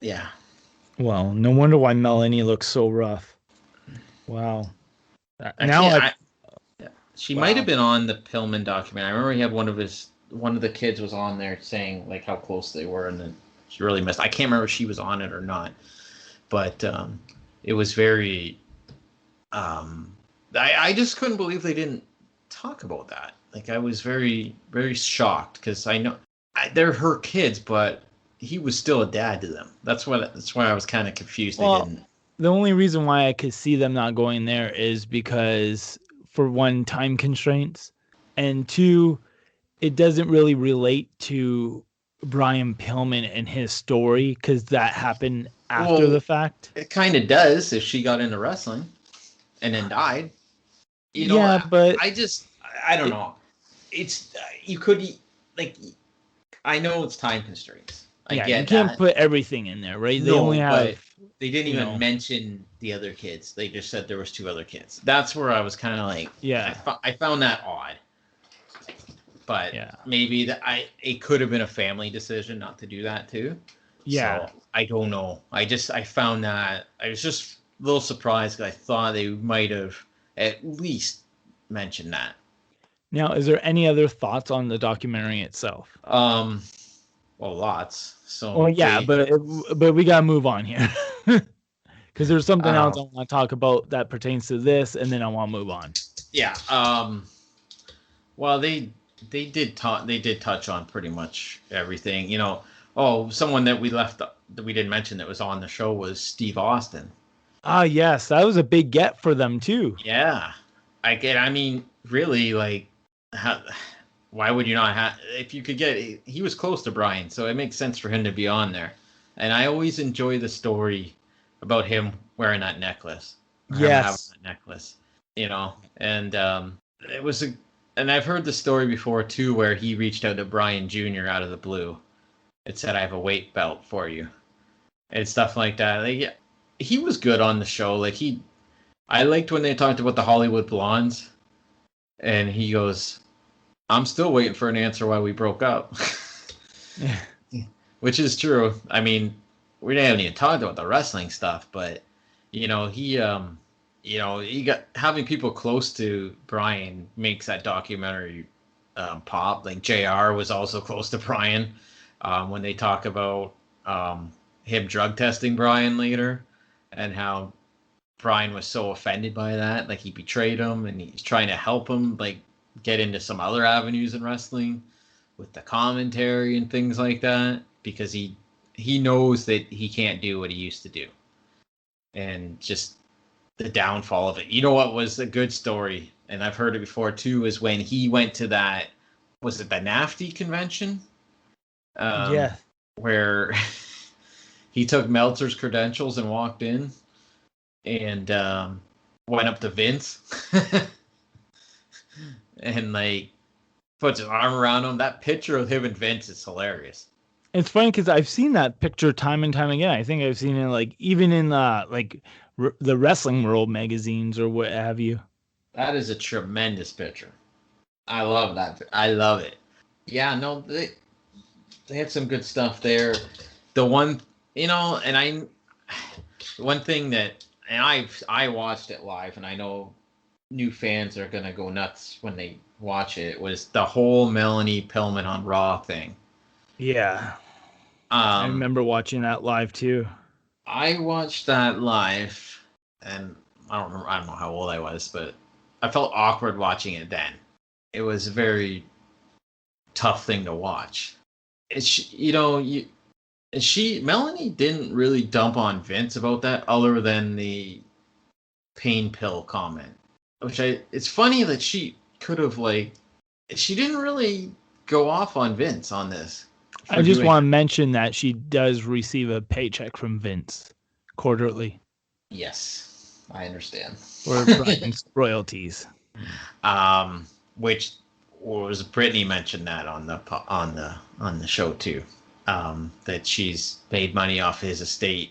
S6: Yeah.
S5: Well, no wonder why Melanie looks so rough. Wow.
S6: She might have been on the Pillman documentary. I remember he had one of the kids was on there saying like how close they were, and then she really missed. I can't remember if she was on it or not, but it was very. I just couldn't believe they didn't talk about that. Like I was very, very shocked because I know they're her kids, but he was still a dad to them. That's why I was kind of confused.
S5: Well,
S6: they didn't.
S5: The only reason why I could see them not going there is because, for one, time constraints, and two, it doesn't really relate to Brian Pillman and his story because that happened after the fact.
S6: It kind of does if she got into wrestling and then died. You know,
S5: yeah, but
S6: I don't know. It's you could like I know it's time constraints. I get
S5: you can't put everything in there, right? They only have.
S6: They didn't even mention the other kids. They just said there was 2 other kids. That's where I was kind of like, I found that odd. But maybe it could have been a family decision not to do that too.
S5: Yeah.
S6: So, I don't know. I found that I was just a little surprised because I thought they might have at least mentioned that.
S5: Now, is there any other thoughts on the documentary itself?
S6: Well, lots. So.
S5: Well, yeah, but we gotta move on here because there's something else I want to talk about that pertains to this, and then I want to move on.
S6: Yeah. Well, they did touch on pretty much everything. You know, someone that we didn't mention that was on the show was Steve Austin.
S5: Ah, yes, that was a big get for them too.
S6: Yeah, I mean, really, like, why would you not have? If you could he was close to Brian, so it makes sense for him to be on there. And I always enjoy the story about him wearing that necklace.
S5: Yes,
S6: having that necklace. You know, and it was and I've heard the story before too, where he reached out to Brian Jr. out of the blue. It said, "I have a weight belt for you," and stuff like that. Like, he was good on the show. Like I liked when they talked about the Hollywood Blondes, and he goes, "I'm still waiting for an answer why we broke up," which is true. I mean, we haven't even talked about the wrestling stuff, but you know, he got having people close to Brian makes that documentary pop. Like JR was also close to Brian when they talk about him drug testing Brian later, and how Brian was so offended by that, like he betrayed him, and he's trying to help him like get into some other avenues in wrestling with the commentary and things like that, because he knows that he can't do what he used to do, and just the downfall of it. You know what was a good story, and I've heard it before too, is when he went to that, was it the NAFTY convention?
S5: Yeah.
S6: Where he took Meltzer's credentials and walked in and went up to Vince and like puts his arm around him. That picture of him and Vince is hilarious.
S5: It's funny because I've seen that picture time and time again. I think I've seen it like even in the Wrestling World magazines or what have you.
S6: That is a tremendous picture. I love that. I love it. Yeah, no, they had some good stuff there. The one, one thing that, and I watched it live, and I know new fans are gonna go nuts when they watch it, was the whole Melanie Pillman on Raw thing.
S5: Yeah. I remember watching that live too.
S6: I watched that live, and I don't know how old I was, but I felt awkward watching it then. It was a very tough thing to watch. Melanie didn't really dump on Vince about that, other than the pain pill comment. It's funny that she could have she didn't really go off on Vince on this.
S5: I just want to mention that she does receive a paycheck from Vince quarterly.
S6: Yes, I understand.
S5: For Brian's royalties.
S6: Which was Brittany mentioned that on the show too. That she's made money off his estate,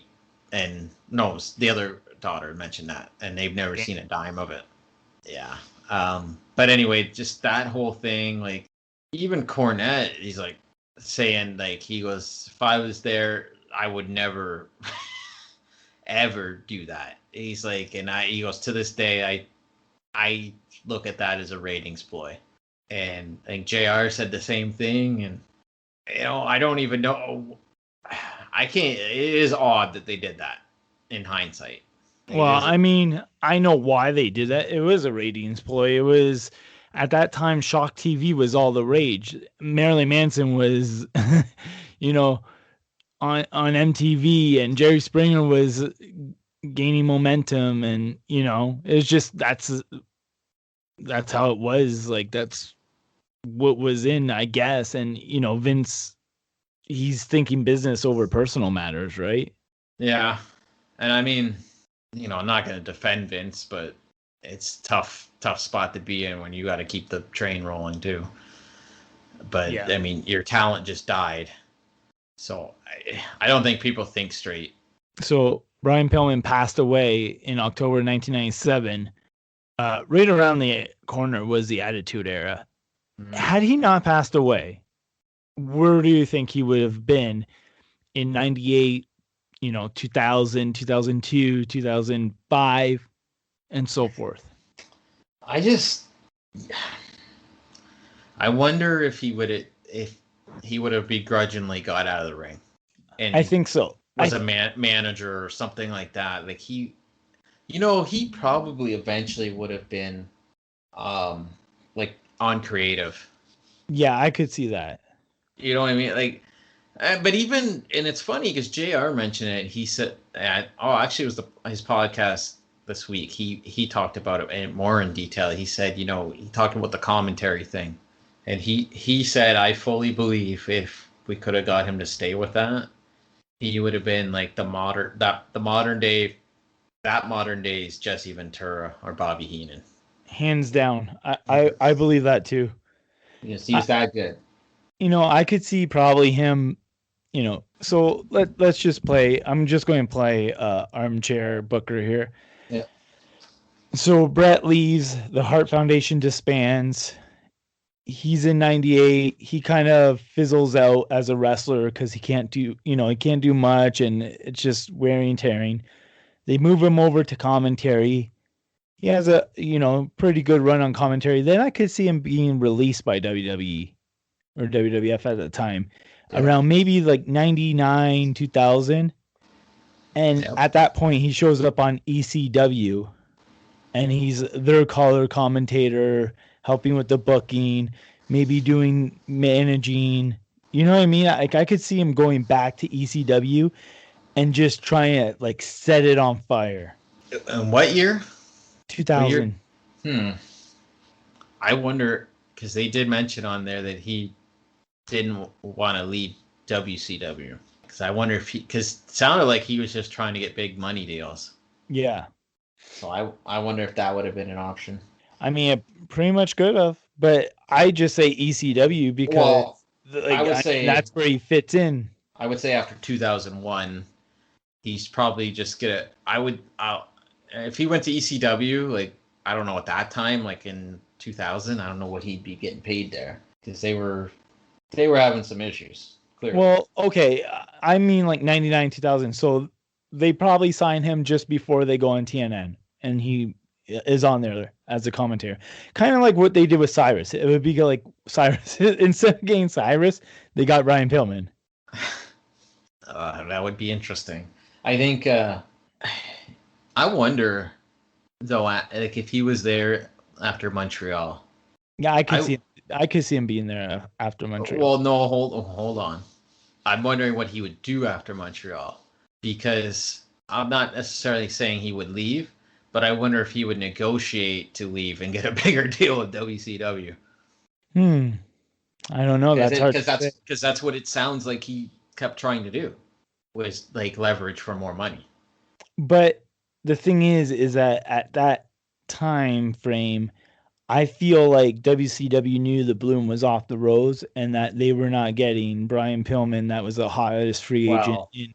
S6: and no, the other daughter mentioned that, and they've never seen a dime of it. Yeah. But anyway, just that whole thing, like even Cornette, he's like saying, like, he goes, if I was there, I would never ever do that. He's like, and he goes, to this day, I look at that as a ratings ploy. And I think JR said the same thing. And, I don't even know. I can't. It is odd that they did that in hindsight.
S5: Well, I mean, I know why they did that. It was a ratings ploy. It was, at that time, Shock TV was all the rage. Marilyn Manson was, on MTV, and Jerry Springer was gaining momentum, and it's just that's how it was. Like, that's what was in, I guess. And Vince, he's thinking business over personal matters, right?
S6: Yeah. And I mean, I'm not going to defend Vince, but it's tough spot to be in when you got to keep the train rolling too. But yeah. I mean, your talent just died. So I don't think people think straight.
S5: So Brian Pillman passed away in October 1997. Right around the corner was the Attitude Era. Mm-hmm. Had he not passed away, where do you think he would have been in 98, 2000, 2002, 2005, and so forth?
S6: I wonder if he would have begrudgingly got out of the ring. And
S5: I think so.
S6: Was a manager or something like that. Like he probably eventually would have been, like on creative.
S5: Yeah, I could see that.
S6: You know what I mean? Like, but even, and it's funny because JR mentioned it. He said, actually, it was his podcast this week. He talked about it more in detail. He said, he talked about the commentary thing, and he said, I fully believe if we could have got him to stay with that, he would have been like the modern day's Jesse Ventura or Bobby Heenan.
S5: Hands down, I believe that too.
S6: Yes, he's that good.
S5: I could see probably him. So let's just play. I'm just going to play armchair Booker here.
S6: Yeah.
S5: So Brett leaves. The Hart Foundation disbands. He's in 98. He kind of fizzles out as a wrestler because he can't do much, and it's just wearing and tearing. They move him over to commentary. He has a pretty good run on commentary. Then I could see him being released by WWE or WWF at the time, around maybe like 99, 2000. And at that point, he shows up on ECW, and he's their color commentator, helping with the booking, maybe doing managing. You know what I mean? Like, I could see him going back to ECW and just trying to like set it on fire.
S6: And what year?
S5: 2000.
S6: I wonder, because they did mention on there that he didn't want to leave WCW. Because I wonder if because it sounded like he was just trying to get big money deals.
S5: Yeah.
S6: So I wonder if that would have been an option.
S5: I mean, it pretty much could have, but I just say ECW because
S6: I would say
S5: that's where he fits in.
S6: I would say after 2001, he's probably just gonna. If he went to ECW, like, I don't know at that time, like in 2000, I don't know what he'd be getting paid there because they were having some issues. Clearly.
S5: Well, okay, I mean like 99, 2000. So they probably sign him just before they go on TNN, and he is on there as a commentator. Kind of like what they did with Cyrus. It would be like Cyrus. Instead of getting Cyrus, they got Ryan Pillman.
S6: That would be interesting. I think, I wonder, though, like if he was there after Montreal.
S5: Yeah, I could see him being there after Montreal.
S6: Well, no, hold on. I'm wondering what he would do after Montreal, because I'm not necessarily saying he would leave, but I wonder if he would negotiate to leave and get a bigger deal with WCW.
S5: I don't know. That's hard
S6: because that's what it sounds like he kept trying to do, was like leverage for more money.
S5: But the thing is that at that time frame, I feel like WCW knew the bloom was off the rose and that they were not getting Brian Pillman. That was the hottest free agent in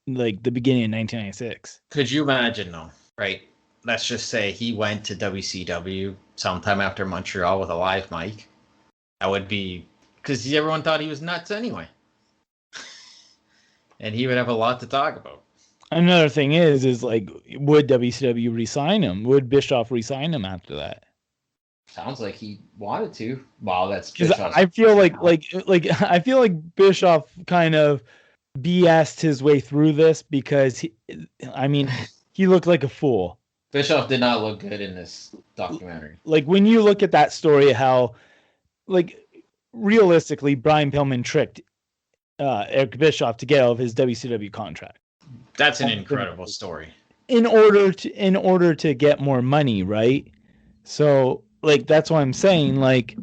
S5: like the beginning of 1996. Could
S6: you imagine though, right? Let's just say he went to WCW sometime after Montreal with a live mic. That would be, because everyone thought he was nuts anyway. And he would have a lot to talk about.
S5: Another thing is like, would WCW re-sign him? Would Bischoff re-sign him after that?
S6: Sounds like he wanted to. Wow, that's
S5: Because
S6: Bischoff's
S5: I feel like
S6: personality.
S5: I feel like Bischoff kind of BS'd his way through this because he looked like a fool.
S6: Bischoff did not look good in this documentary.
S5: Like when you look at that story, how like realistically Brian Pillman tricked Eric Bischoff to get out of his WCW contract.
S6: That's an incredible story.
S5: In order to get more money, right? So like that's why I'm saying like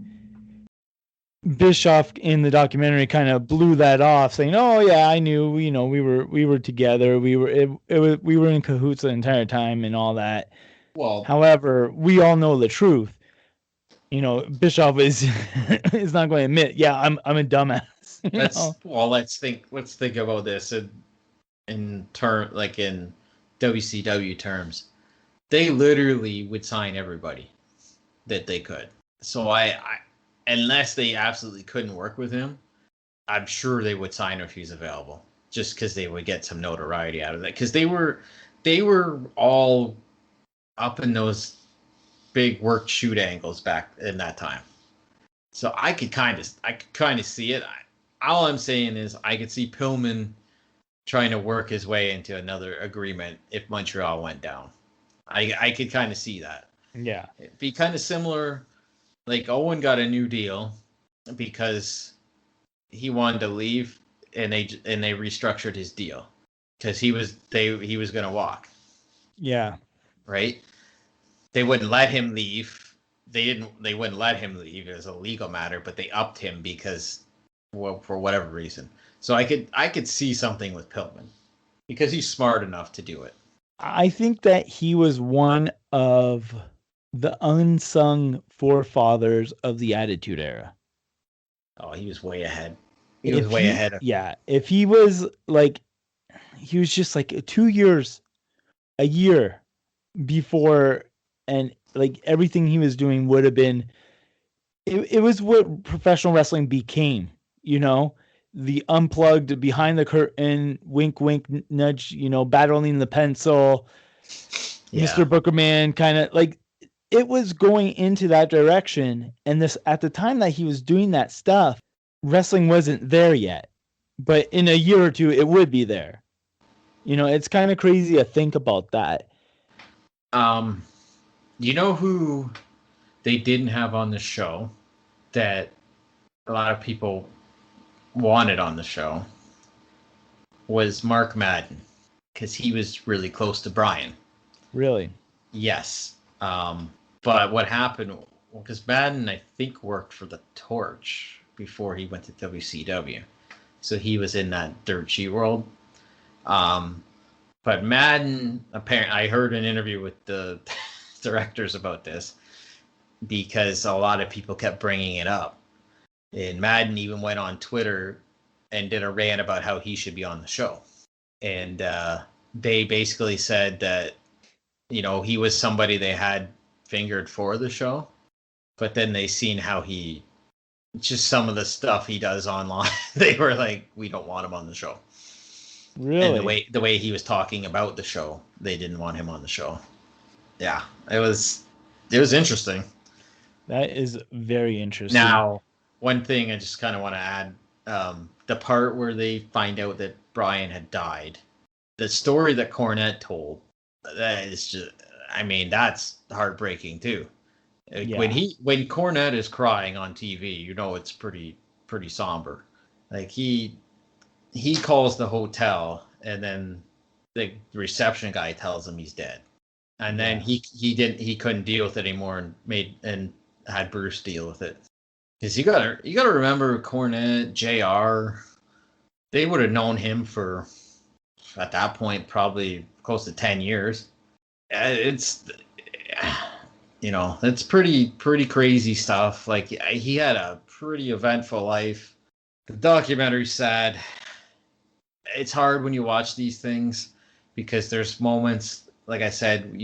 S5: Bischoff in the documentary kind of blew that off, saying, "Oh yeah, I knew. You know, we were together. We were in cahoots the entire time and all that."
S6: Well,
S5: however, we all know the truth. You know, Bischoff is is not going to admit, "Yeah, I'm a dumbass."
S6: Let's think about this in WCW terms. They literally would sign everybody that they could. So I unless they absolutely couldn't work with him, I'm sure they would sign him if he's available, just because they would get some notoriety out of that. Because they were all up in those big work shoot angles back in that time. So I could kind of see it. All I'm saying is I could see Pillman trying to work his way into another agreement if Montreal went down. I could kind of see that.
S5: Yeah.
S6: It'd be kind of similar. Like Owen got a new deal because he wanted to leave, and they restructured his deal because he was going to walk.
S5: Yeah.
S6: Right. They wouldn't let him leave. They wouldn't let him leave as a legal matter, but they upped him because, well, for whatever reason. So I could see something with Pillman because he's smart enough to do it.
S5: I think that he was one of the unsung forefathers of the Attitude Era.
S6: Oh, he was way ahead. He was way ahead.
S5: Yeah. If he was like, he was just like a year before, and like everything he was doing would have been, it was what professional wrestling became, you know, the unplugged, behind the curtain, wink, wink, nudge, you know, battling the pencil, yeah. Mr. Bookerman, kind of like it was going into that direction. And this, at the time that he was doing that stuff, wrestling wasn't there yet, but in a year or two, it would be there. You know, it's kind of crazy to think about that.
S6: You know who they didn't have on the show that a lot of people wanted on the show was Mark Madden, because he was really close to Brian.
S5: Really?
S6: Yes. But what happened, because Madden, I think, worked for the Torch before he went to WCW. So he was in that dirt sheet world. But Madden, apparently, I heard an interview with the directors about this because a lot of people kept bringing it up. And Madden even went on Twitter and did a rant about how he should be on the show. And they basically said that, you know, he was somebody they had fingered for the show. But then they seen how just some of the stuff he does online, they were like, we don't want him on the show.
S5: Really?
S6: And the way he was talking about the show, they didn't want him on the show. Yeah, it was interesting.
S5: That is very interesting.
S6: Now, one thing I just kind of want to add, the part where they find out that Brian had died, the story that Cornette told, that is just, I mean, that's heartbreaking too. Yeah. When Cornette is crying on TV, you know it's pretty somber. Like he calls the hotel, and then the reception guy tells him he's dead, and then he couldn't deal with it anymore and had Bruce deal with it. Because you gotta remember Cornette, JR, they would have known him for, at that point, probably close to 10 years. It's, you know, it's pretty crazy stuff. Like, he had a pretty eventful life. The documentary's sad. It's hard when you watch these things because there's moments, like I said,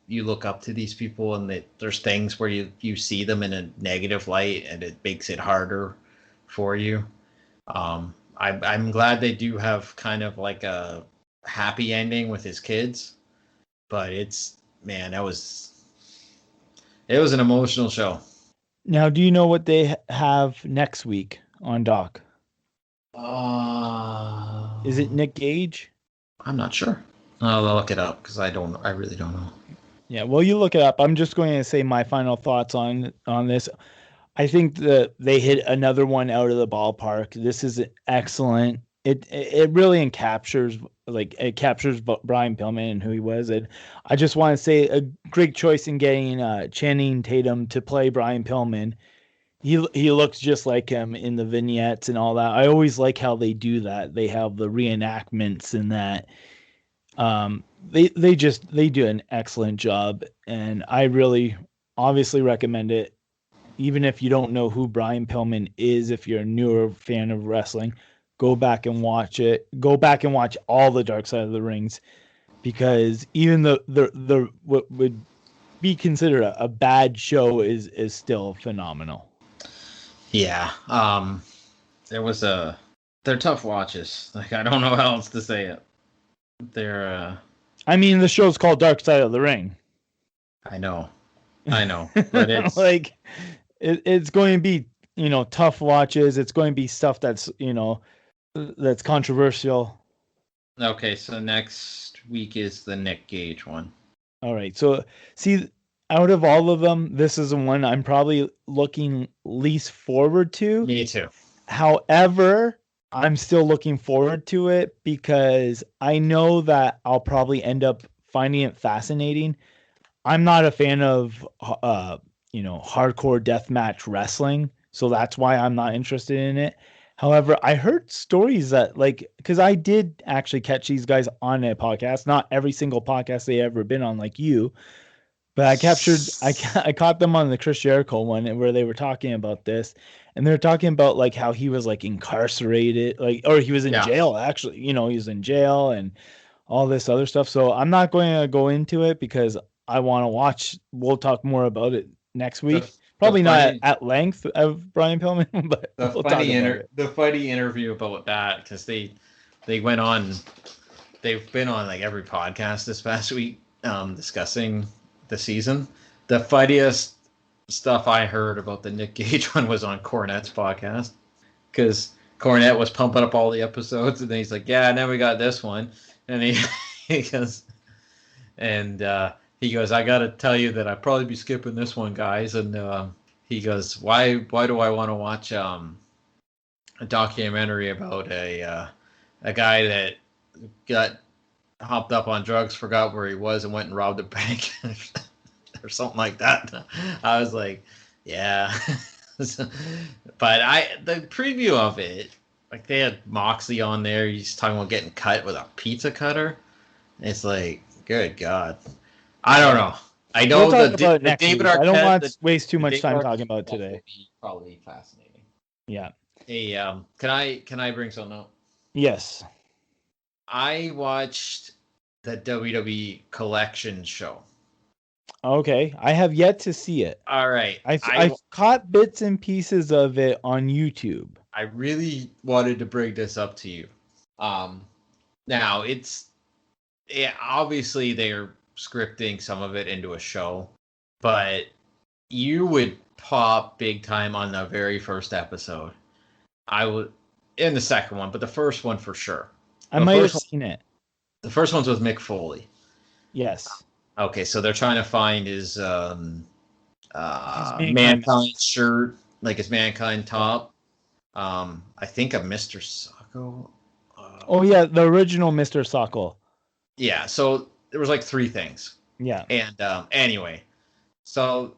S6: you look up to these people, and there's things where you see them in a negative light, and it makes it harder for you. I'm glad they do have kind of like a happy ending with his kids, but it was an emotional show.
S5: Now, do you know what they have next week on Doc? Is it Nick Gage?
S6: I'm not sure. I'll look it up because I really don't know.
S5: Yeah, well, you look it up. I'm just going to say my final thoughts on this. I think that they hit another one out of the ballpark. This is excellent. It really captures Brian Pillman and who he was. And I just want to say a great choice in getting Channing Tatum to play Brian Pillman. He looks just like him in the vignettes and all that. I always like how they do that. They have the reenactments and that. They do an excellent job, and I really obviously recommend it. Even if you don't know who Brian Pillman is, if you're a newer fan of wrestling, go back and watch it. Go back and watch all the Dark Side of the Rings, because even the what would be considered a bad show is still phenomenal.
S6: Yeah. They're tough watches. Like, I don't know how else to say it.
S5: I mean, the show's called Dark Side of the Ring.
S6: I know, but it's
S5: like it's going to be, tough watches. It's going to be stuff that's, that's controversial.
S6: Okay, so next week is the Nick Gage one.
S5: All right. So, see, out of all of them, this is the one I'm probably looking least forward to.
S6: Me too.
S5: However, I'm still looking forward to it because I know that I'll probably end up finding it fascinating. I'm not a fan of, hardcore deathmatch wrestling, so that's why I'm not interested in it. However, I heard stories that, because I did actually catch these guys on a podcast, not every single podcast they ever been on, like you, but I caught them on the Chris Jericho one where they were talking about this, and they were talking about how he was incarcerated, or he was in jail actually. He was in jail and all this other stuff. So I'm not going to go into it because I want to watch. We'll talk more about it next week. Probably not at length of Brian Pillman, but
S6: the funny interview about that, because they went on. They've been on every podcast this past week discussing the season. The funniest stuff I heard about the Nick Gage one was on Cornette's podcast, because Cornette was pumping up all the episodes, and then he's like, "Yeah, now we got this one," and he goes, "I got to tell you that I'd probably be skipping this one, guys." And he goes, "Why do I want to watch a documentary about a guy that got hopped up on drugs, forgot where he was, and went and robbed a bank?" Or something like that. I was like, yeah. But the preview of it, they had Moxley on there. He's talking about getting cut with a pizza cutter. It's like, good God. I don't know. I know the David Arquette.
S5: I don't want to waste too much time talking about it today.
S6: Probably fascinating.
S5: Yeah.
S6: Hey, can I bring something up?
S5: Yes.
S6: I watched the WWE Collection show.
S5: Okay, I have yet to see it.
S6: All right.
S5: I caught bits and pieces of it on YouTube.
S6: I really wanted to bring this up to you. Now obviously they're scripting some of it into a show, but you would pop big time on the very first episode. I would in the second one, but the first one for sure.
S5: I might have seen it.
S6: The first one's with Mick Foley.
S5: Yes.
S6: Okay, so they're trying to find his Mankind shirt, his Mankind top. I think a Mr. Socko.
S5: Oh yeah, the original Mr. Socko.
S6: Yeah, so there was 3 things.
S5: Yeah.
S6: And anyway, so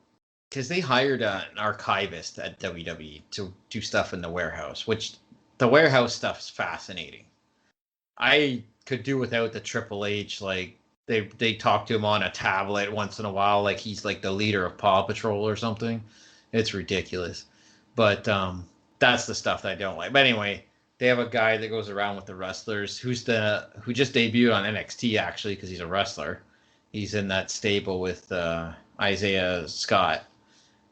S6: because they hired an archivist at WWE to do stuff in the warehouse, which the warehouse stuff is fascinating. I could do without the Triple H, They talk to him on a tablet once in a while, he's the leader of Paw Patrol or something. It's ridiculous. But that's the stuff that I don't like. But anyway, they have a guy that goes around with the wrestlers who just debuted on NXT, actually, because he's a wrestler. He's in that stable with Isaiah Scott.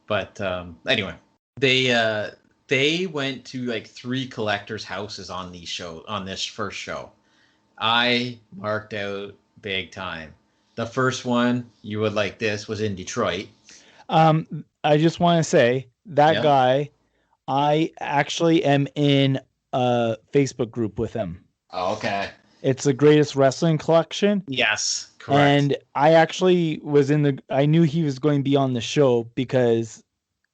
S6: But anyway, they went to 3 collectors' houses on this first show. I marked out big time. The first one you would like this was in Detroit.
S5: I just want to say that
S6: Yep.
S5: guy, I actually am in a Facebook group with him.
S6: Oh, okay.
S5: It's the Greatest Wrestling Collection.
S6: Yes, correct.
S5: And I actually I knew he was going to be on the show because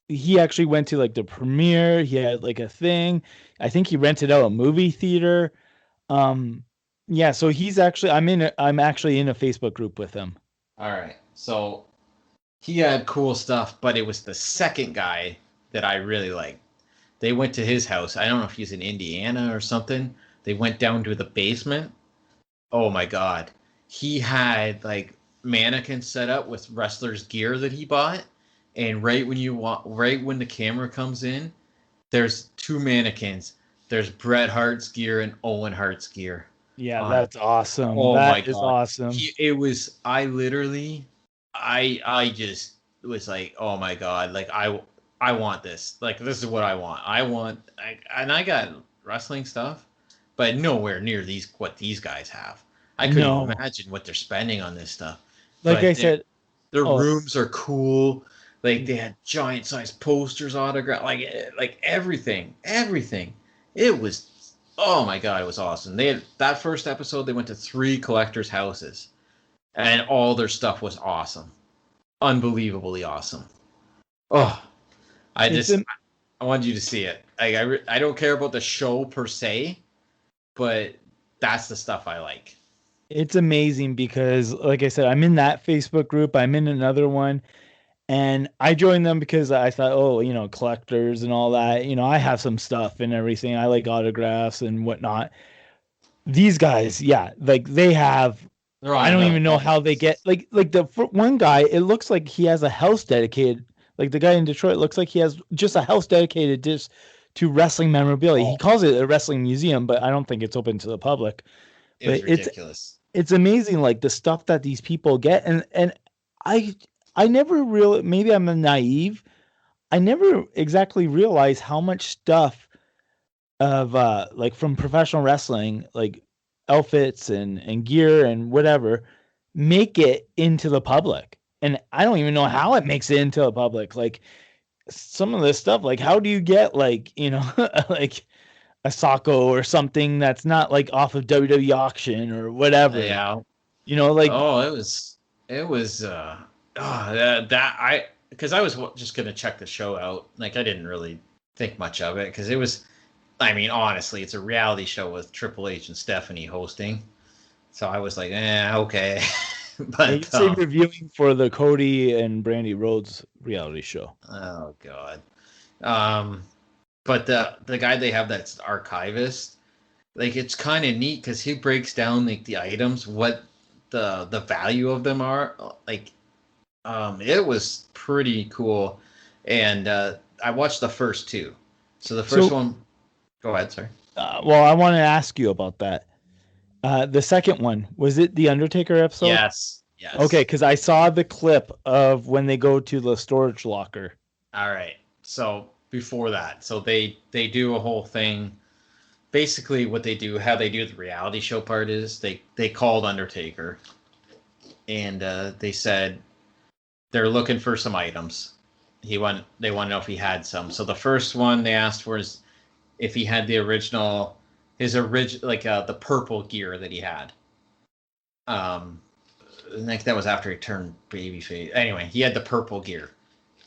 S5: he actually went to like the premiere. He had like a thing. I think he rented out a movie theater. Yeah, so I'm actually in a Facebook group with him.
S6: All right. So he had cool stuff, but it was the second guy that I really liked. They went to his house. I don't know if he's in Indiana or something. They went down to the basement. Oh my God. He had like mannequins set up with wrestlers' gear that he bought. And right when the camera comes in, there's two mannequins. There's Bret Hart's gear and Owen Hart's gear.
S5: Yeah, that's awesome.
S6: Oh my God.
S5: That is awesome.
S6: I just was like, oh my God, like I want this. Like, this is what I want. I got wrestling stuff, but nowhere near what these guys have. I couldn't imagine what they're spending on this stuff.
S5: Like I said,
S6: their rooms are cool. Like, they had giant sized posters, autographed, like everything. It was, oh my God, it was awesome. They had that first episode. They went to 3 collectors' houses, and all their stuff was awesome, unbelievably awesome. Oh, I wanted you to see it. I don't care about the show per se, but that's the stuff I like.
S5: It's amazing because, like I said, I'm in that Facebook group. I'm in another one. And I joined them because I thought, collectors and all that. I have some stuff and everything. I like autographs and whatnot. These guys, yeah, like they have. I don't even know how they get like the one guy. It looks like he has a house dedicated. Like the guy in Detroit looks like he has just a house dedicated just to wrestling memorabilia. He calls it a wrestling museum, but I don't think it's open to the public.
S6: It's ridiculous.
S5: It's amazing, like the stuff that these people get, and I never really, maybe I'm naive. I never exactly realized how much stuff of like from professional wrestling, like outfits and gear and whatever, make it into the public. And I don't even know how it makes it into the public. Like some of this stuff, like how do you get like, like a Socko or something that's not like off of WWE auction or whatever.
S6: Yeah.
S5: Like
S6: because I was just gonna check the show out. Like, I didn't really think much of it because it was, I mean, honestly, it's a reality show with Triple H and Stephanie hosting. So I was like, okay. But
S5: you say reviewing for the Cody and Brandy Rhodes reality show.
S6: Oh God. But the guy they have that's the archivist, like, it's kind of neat because he breaks down like the items, what the value of them are. Like, it was pretty cool, and I watched the first 2. So the first one, go ahead, sorry.
S5: Well, I want to ask you about that. The second one, was it the Undertaker episode?
S6: Yes.
S5: Okay, because I saw the clip of when they go to the storage locker.
S6: All right. So before that, so they do a whole thing. Basically, what they do, how they do the reality show part is they called Undertaker, and they said they're looking for some items. They want to know if he had some. So the first one they asked for is if he had his original, like the purple gear that he had. Like that was after he turned babyface. Anyway, he had the purple gear,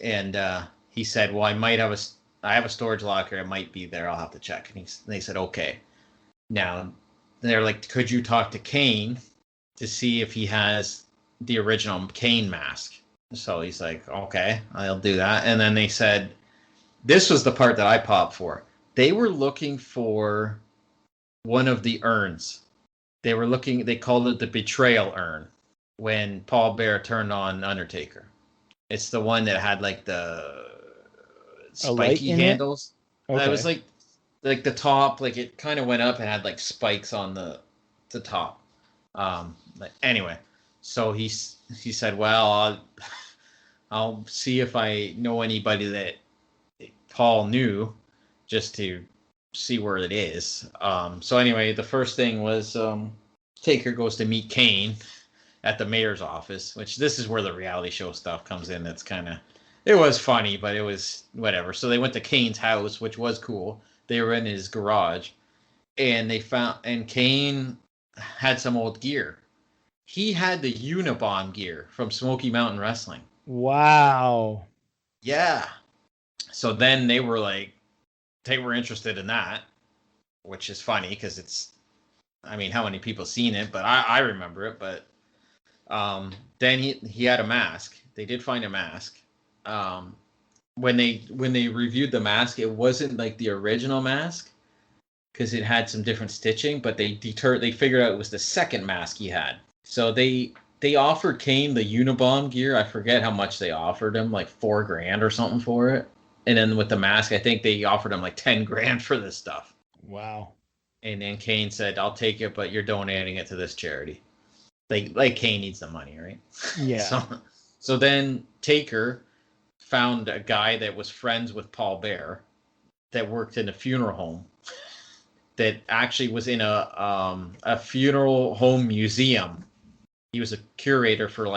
S6: and he said, "Well, I have a storage locker. It might be there. I'll have to check." And they said, "Okay." Now they're like, "Could you talk to Kane to see if he has the original Kane mask?" So he's like, "Okay, I'll do that." And then they said, this was the part that I popped for. They were looking for one of the urns. They called it the betrayal urn when Paul Bearer turned on Undertaker. It's the one that had like the spiky handles. Okay. That was like the top, like it kind of went up and had like spikes on the top. But anyway, so he said, "Well, I'll see if I know anybody that Paul knew, just to see where it is." So anyway, the first thing was Taker goes to meet Kane at the mayor's office, which this is where the reality show stuff comes in. That's kind of, it was funny, but it was whatever. So they went to Kane's house, which was cool. They were in his garage, and Kane had some old gear. He had the Unabomb gear from Smoky Mountain Wrestling.
S5: Wow.
S6: Yeah. So then they were interested in that, which is funny because it's, I mean, how many people seen it? But I remember it. But then he had a mask. They did find a mask. When they reviewed the mask, it wasn't like the original mask because it had some different stitching. But they figured out it was the second mask he had. So they offered Kane the Unabomb gear. I forget how much they offered him, like $4,000 or something for it. And then with the mask, I think they offered him like $10,000 for this stuff.
S5: Wow.
S6: And then Kane said, "I'll take it, but you're donating it to this charity." Like Kane needs the money, right?
S5: Yeah.
S6: So then Taker found a guy that was friends with Paul Bear that worked in a funeral home that actually was in a funeral home museum. He was a curator for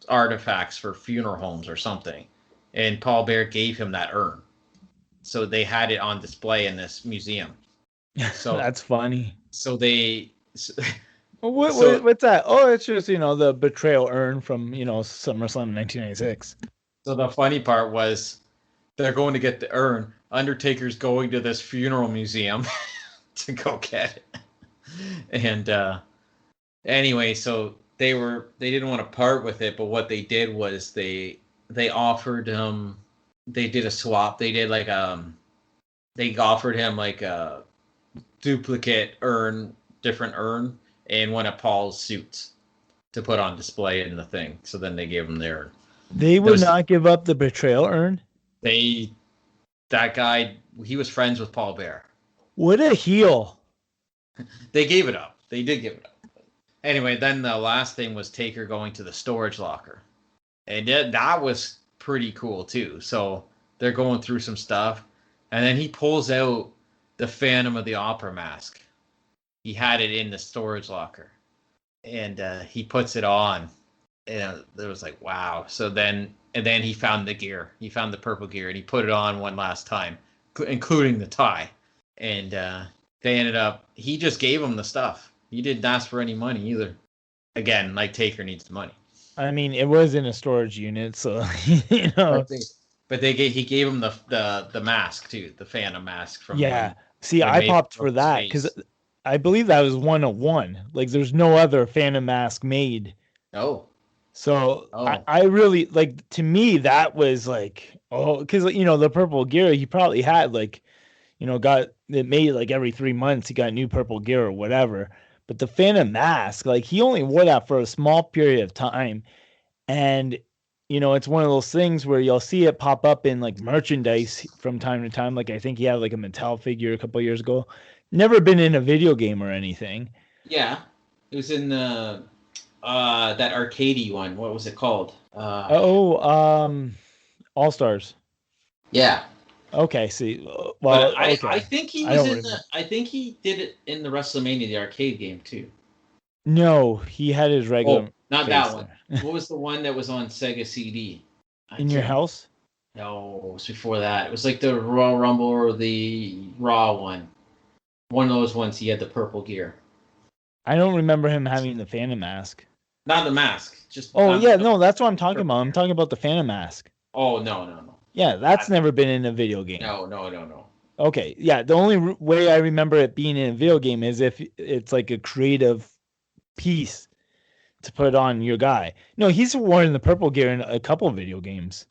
S6: artifacts for funeral homes or something. And Paul Bear gave him that urn. So they had it on display in this museum. So
S5: that's funny.
S6: So they...
S5: What's that? Oh, it's just, the betrayal urn from, SummerSlam 1996.
S6: So the funny part was they're going to get the urn. Undertaker's going to this funeral museum to go get it. And anyway, so they didn't want to part with it, but what they did was they offered him, they did a swap. They did they offered him like a duplicate urn, different urn, and one of Paul's suits to put on display in the thing. So then they gave him their urn.
S5: They would not give up the betrayal urn?
S6: That guy, he was friends with Paul Bear.
S5: What a heel.
S6: They gave it up. They did give it up. Anyway, then the last thing was Taker going to the storage locker. And that was pretty cool, too. So they're going through some stuff. And then he pulls out the Phantom of the Opera mask. He had it in the storage locker. And he puts it on. And it was like, wow. So then he found the gear. He found the purple gear. And he put it on one last time, including the tie. And they ended up, he just gave him the stuff. He didn't ask for any money either. Again, like Taker needs the money.
S5: I mean, it was in a storage unit, so
S6: But he gave him the mask too, the Phantom mask from.
S5: Yeah, see, I popped for that because I believe that was 101. Like, there's no other Phantom mask made.
S6: Oh.
S5: So I really to me that was because the purple gear he probably had got it made every 3 months he got new purple gear or whatever. But the Phantom mask, he only wore that for a small period of time. And, it's one of those things where you'll see it pop up in merchandise from time to time. I think he had a Mattel figure a couple of years ago. Never been in a video game or anything.
S6: Yeah. It was in that arcadey one. What was it called?
S5: All Stars.
S6: Yeah.
S5: Okay, see.
S6: Well, I think he was I think he did it in the WrestleMania, the arcade game too.
S5: No, he had his regular.
S6: Oh, not that one. What was the one that was on Sega CD?
S5: In your house?
S6: No, it was before that. It was like the Royal Rumble or the Raw one. One of those ones. He had the purple gear.
S5: I don't remember him having the Phantom mask.
S6: Not the mask. Just.
S5: No, that's what I'm talking about. I'm talking about the Phantom mask.
S6: Oh no.
S5: Yeah, that's never been in a video game.
S6: No.
S5: Okay, yeah, the only way I remember it being in a video game is if it's a creative piece to put on your guy. No, he's worn the purple gear in a couple of video games.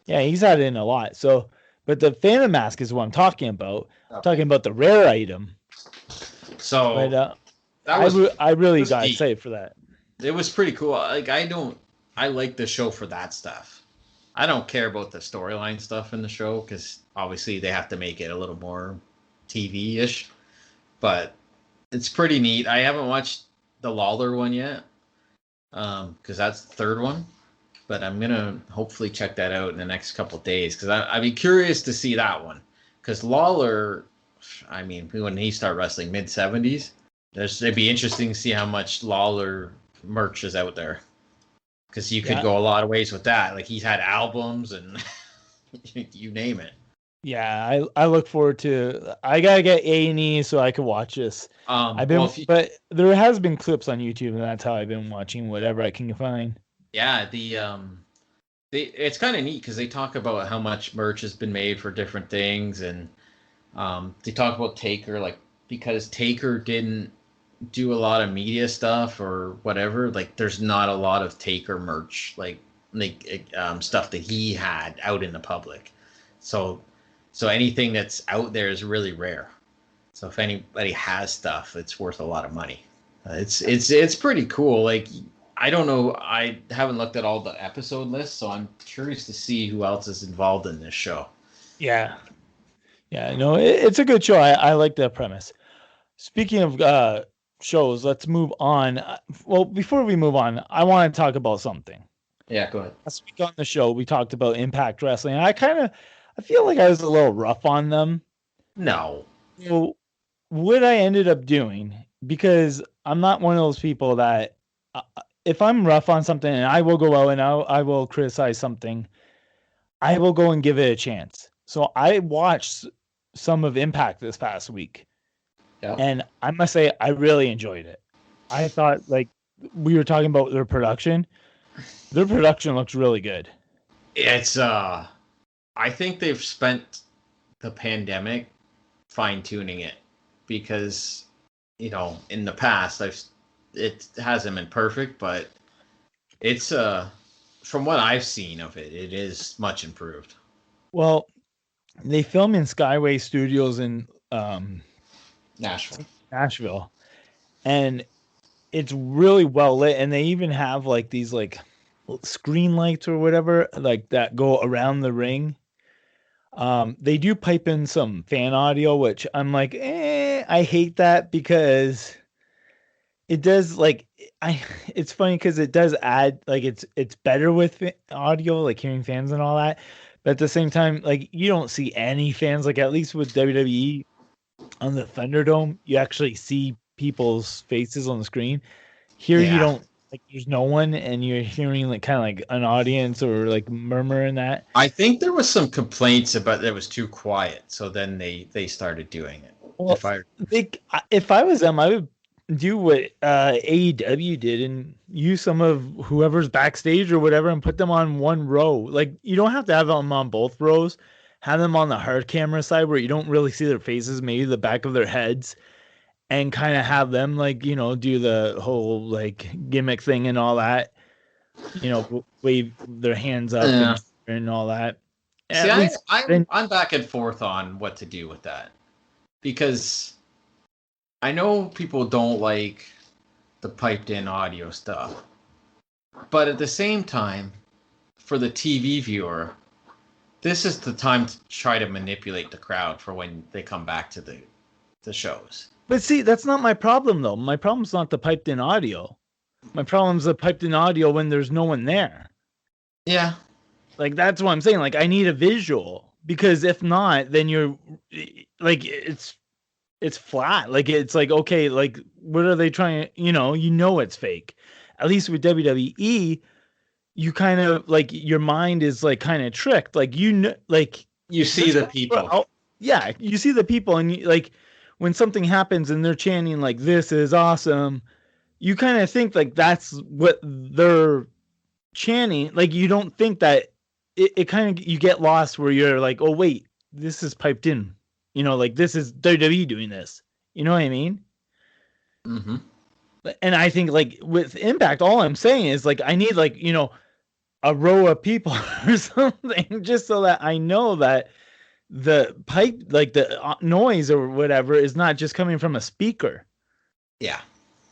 S5: Yeah, he's had it in a lot. So, but the Phantom mask is what I'm talking about. Okay. I'm talking about the rare item.
S6: So,
S5: but, I really got excited for that.
S6: It was pretty cool. I like the show for that stuff. I don't care about the storyline stuff in the show because obviously they have to make it a little more TV-ish. But it's pretty neat. I haven't watched the Lawler one yet because that's the third one. But I'm going to hopefully check that out in the next couple of days because I'd be curious to see that one. Because Lawler, I mean, when he started wrestling mid-70s, It'd be interesting to see how much Lawler merch is out there, because you could
S5: Yeah.
S6: go a lot of ways with that. Like, he's had albums and you name it.
S5: Yeah, I look forward to. I gotta get A&E so I can watch this. But there has been clips on YouTube, and that's how I've been watching whatever I can find.
S6: Yeah, it's kind of neat because they talk about how much merch has been made for different things, and they talk about Taker, like, because Taker didn't do a lot of media stuff or whatever. Like, there's not a lot of Taker merch, like stuff that he had out in the public. So anything that's out there is really rare. So if anybody has stuff, it's worth a lot of money. It's pretty cool. Like, I don't know. I haven't looked at all the episode lists, so I'm curious to see who else is involved in this show.
S5: Yeah. No, it's a good show. I like that premise. Speaking of shows, let's move on. Well, before we move on, I want to talk about something.
S6: Yeah, go ahead.
S5: Last week on the show, we talked about Impact Wrestling. I feel like I was a little rough on them.
S6: No.
S5: So what I ended up doing, because I'm not one of those people that if I'm rough on something and I will go out and I will criticize something, I will go and give it a chance. So I watched some of Impact this past week. Yeah. And I must say, I really enjoyed it. I thought, like, we were talking about their production. Their production looks really good.
S6: It's, I think they've spent the pandemic fine-tuning it, because, you know, in the past, it hasn't been perfect, but it's, from what I've seen of it, it is much improved.
S5: Well, they film in Skyway Studios in Nashville, and it's really well lit, and they even have like these like screen lights or whatever like that go around the ring. They do pipe in some fan audio, which I'm like, I hate that, because it does it's funny because it does add, like, it's better with audio, like hearing fans and all that. But at the same time, like, you don't see any fans, like, at least with WWE on the Thunderdome, you actually see people's faces on the screen. Here, you don't, like, there's no one, and you're hearing like kind of like an audience or like murmur in that.
S6: I think there was some complaints about that it was too quiet, so then they started doing it.
S5: Well, if I was them, I would do what AEW did and use some of whoever's backstage or whatever and put them on one row. Like, you don't have to have them on both rows. Have them on the hard camera side where you don't really see their faces, maybe the back of their heads, and kind of have them, like, you know, do the whole like gimmick thing and all that, you know, wave their hands up and all that.
S6: See, I'm back and forth on what to do with that, because I know people don't like the piped in audio stuff, but at the same time, for the TV viewer, this is the time to try to manipulate the crowd for when they come back to the shows.
S5: But see, that's not my problem, though. My problem's not the piped in audio. My problem's the piped in audio when there's no one there.
S6: Yeah.
S5: Like, that's what I'm saying. Like, I need a visual, because if not, then you're like, it's flat. Like, it's like, okay, like, what are they trying? You know, it's fake. At least with WWE, you kind of like, your mind is like kind of tricked. Like, you know, like,
S6: you see the people.
S5: Yeah, you see the people, and you, like, when something happens and they're chanting like, "This is awesome," you kind of think like that's what they're chanting. Like, you don't think that it kind of, you get lost where you're like, oh wait, this is piped in. You know, like, this is WWE doing this. You know what I mean?
S6: Mm-hmm.
S5: And I think, like, with Impact, all I'm saying is, like, I need, like, you know, a row of people or something, just so that I know that the pipe, like the noise or whatever, is not just coming from a speaker.
S6: Yeah.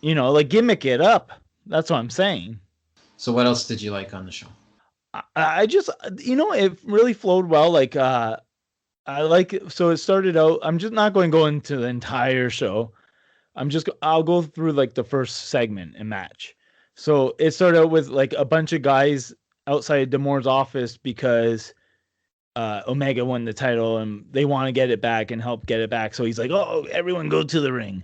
S5: You know, like, gimmick it up. That's what I'm saying.
S6: So what else did you like on the show?
S5: I just, you know, it really flowed well. Like, so it started out, I'm just not going to go into the entire show. I'll go through like the first segment and match. So it started out with like a bunch of guys outside D'Amore's office because Omega won the title and they want to get it back and help get it back. So he's like, oh, everyone go to the ring.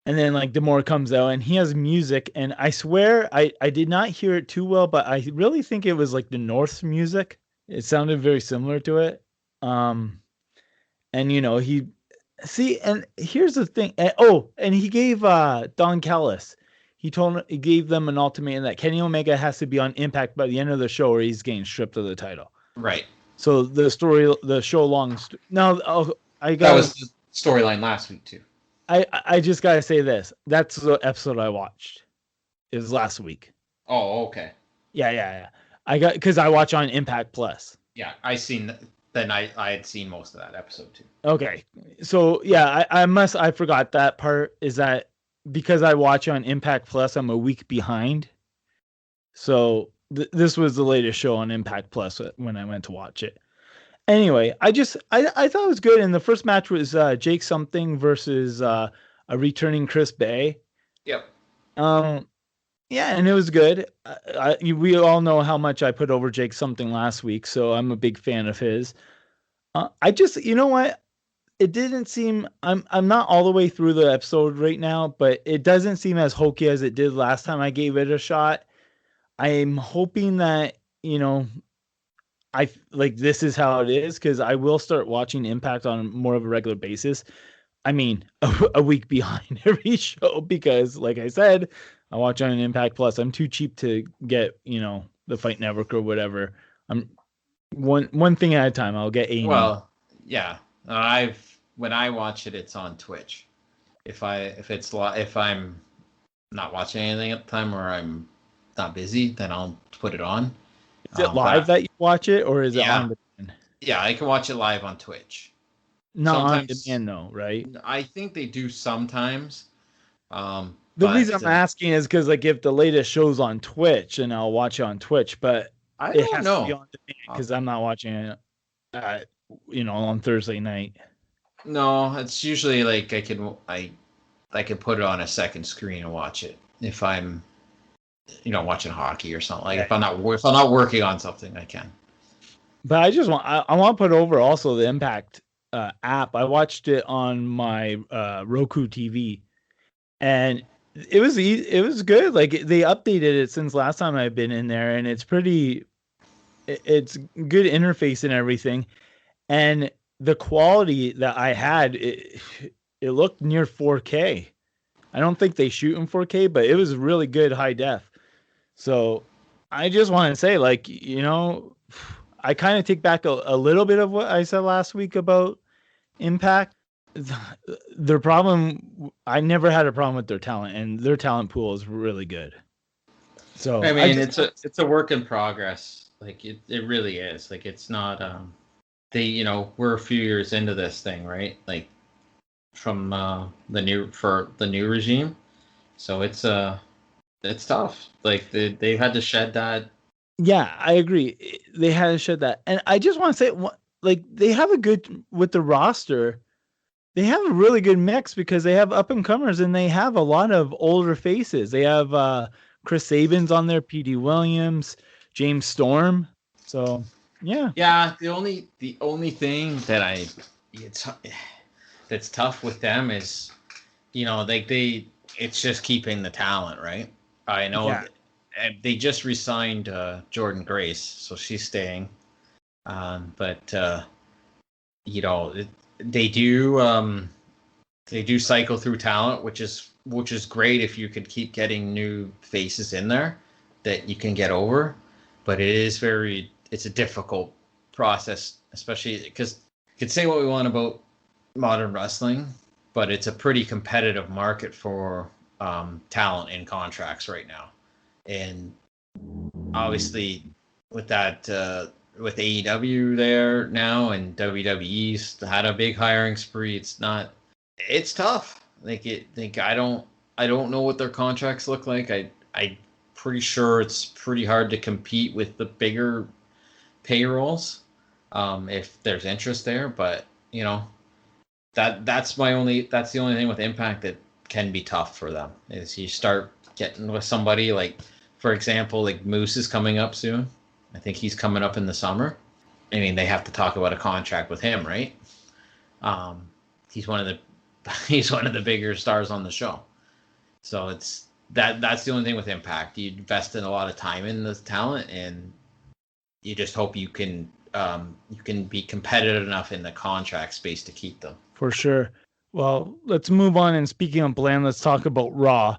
S5: And then like the more comes out, and he has music, and I swear I did not hear it too well, but I really think it was like the North's music. It sounded very similar to it. And he see, and here's the thing. And he gave Don Callis. He gave them an ultimatum that Kenny Omega has to be on Impact by the end of the show, or he's getting stripped of the title.
S6: Right.
S5: So the show long. Now
S6: that was the storyline last week too.
S5: I just gotta say this. That's the episode I watched. It was last week.
S6: Oh, okay.
S5: Yeah. Because I watch on Impact Plus.
S6: Yeah, I seen. Then I had seen most of that episode too.
S5: Okay, so yeah, I forgot that part. Is that because I watch on Impact Plus, I'm a week behind. So this was the latest show on Impact Plus when I went to watch it. Anyway, I thought it was good. And the first match was Jake Something versus a returning Chris Bay.
S6: Yep.
S5: Yeah, and it was good. We all know how much I put over Jake Something last week, so I'm a big fan of his. I just, you know what? It didn't seem. I'm not all the way through the episode right now, but it doesn't seem as hokey as it did last time I gave it a shot. I'm hoping that I like this is how it is, because I will start watching Impact on more of a regular basis. I mean, a week behind every show, because, like I said, I watch on an Impact Plus. I'm too cheap to get, the Fight Network or whatever. I'm one thing at a time. I'll get A.
S6: Well, yeah. When I watch it, it's on Twitch. If I'm not watching anything at the time, or I'm not busy, then I'll put it on.
S5: Is it live that you watch it, or is it on demand?
S6: Yeah, I can watch it live on Twitch.
S5: Not on demand, though, right?
S6: I think they do sometimes.
S5: The reason I'm asking is because, like, if the latest show's on Twitch, and I'll watch it on Twitch, but
S6: I don't know.
S5: To be on demand, because I'm not watching it, on Thursday night.
S6: No, it's usually like I can put it on a second screen and watch it if I'm, watching hockey or something. Like if I'm not working on something, I can.
S5: But I want to put over also the Impact app. I watched it on my Roku TV, and it was good. Like, they updated it since last time I've been in there, and it's good interface and everything. And the quality that I had, it looked near 4K. I don't think they shoot in 4K, but it was really good high def. So I just want to say, like, I kind of take back a little bit of what I said last week about Impact. Their problem, I never had a problem with their talent, and their talent pool is really good. So
S6: I mean, it's a work in progress. Like it really is. Like, it's not we're a few years into this thing, right? Like from the new regime. So it's tough. Like they've had to shed that.
S5: Yeah, I agree. They had to shed that. And I just want to say, like, they have with the roster, they have a really good mix, because they have up and comers, and they have a lot of older faces. They have Chris Sabins on there, P.D. Williams, James Storm. So yeah.
S6: Yeah, the only thing that's tough with them is, it's just keeping the talent, right? I know. Yeah. They just re-signed Jordan Grace, so she's staying. But they do cycle through talent, which is great if you could keep getting new faces in there that you can get over. But it's a difficult process, especially because you could say what we want about modern wrestling, but it's a pretty competitive market for talent in contracts right now. And obviously with that, with AEW there now, and WWE's had a big hiring spree, it's tough. I don't know what their contracts look like. I'm pretty sure it's pretty hard to compete with the bigger payrolls, if there's interest there. But that's the only thing with Impact that can be tough for them, is you start getting with somebody like, for example, like Moose is coming up soon. I think he's coming up in the summer. I mean, they have to talk about a contract with him, right? He's one of the bigger stars on the show. So it's that's the only thing with Impact. You invest in a lot of time in the talent, and you just hope you can be competitive enough in the contract space to keep them.
S5: For sure. Well, let's move on. And speaking of bland, let's talk about Raw.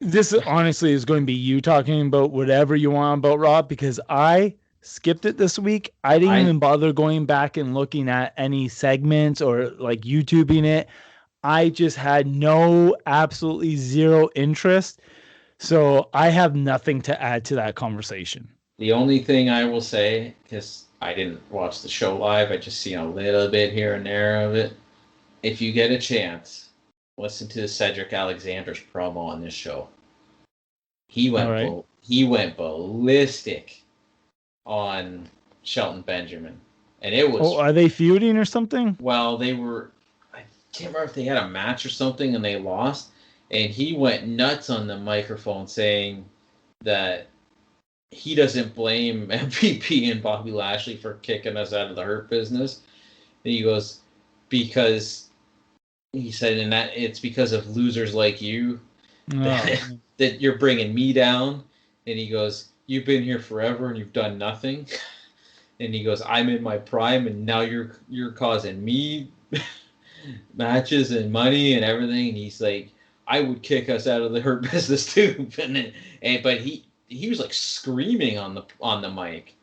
S5: This honestly is going to be you talking about whatever you want about Raw, because I skipped it this week. I didn't even bother going back and looking at any segments or like YouTubing it. I just had absolutely zero interest. So I have nothing to add to that conversation.
S6: The only thing I will say, because I didn't watch the show live, I just seen a little bit here and there of it. If you get a chance, listen to Cedric Alexander's promo on this show. He went ballistic on Shelton Benjamin, and it was.
S5: Oh, are they feuding or something?
S6: Well, they were. I can't remember if they had a match or something, and they lost. And he went nuts on the microphone, saying that he doesn't blame MVP and Bobby Lashley for kicking us out of the Hurt Business. And he goes, because he said, and that it's because of losers like you that you're bringing me down. And he goes, you've been here forever and you've done nothing. And he goes, I'm in my prime, and now you're causing me matches and money and everything. And he's like, I would kick us out of the Hurt Business too. But he was like screaming on the mic.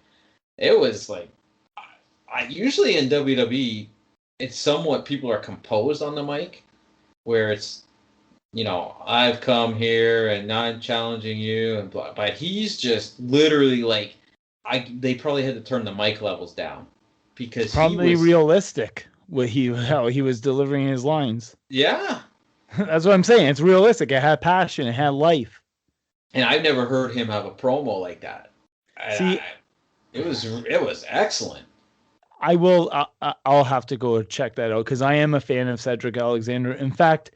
S6: It was like, I usually in WWE, it's somewhat people are composed on the mic, where it's, I've come here and not challenging you, and blah, but he's just literally like, they probably had to turn the mic levels down because
S5: probably
S6: he was
S5: realistic how he was delivering his lines.
S6: Yeah,
S5: that's what I'm saying. It's realistic. It had passion. It had life.
S6: And I've never heard him have a promo like that. It was excellent.
S5: I'll have to go check that out because I am a fan of Cedric Alexander. In fact,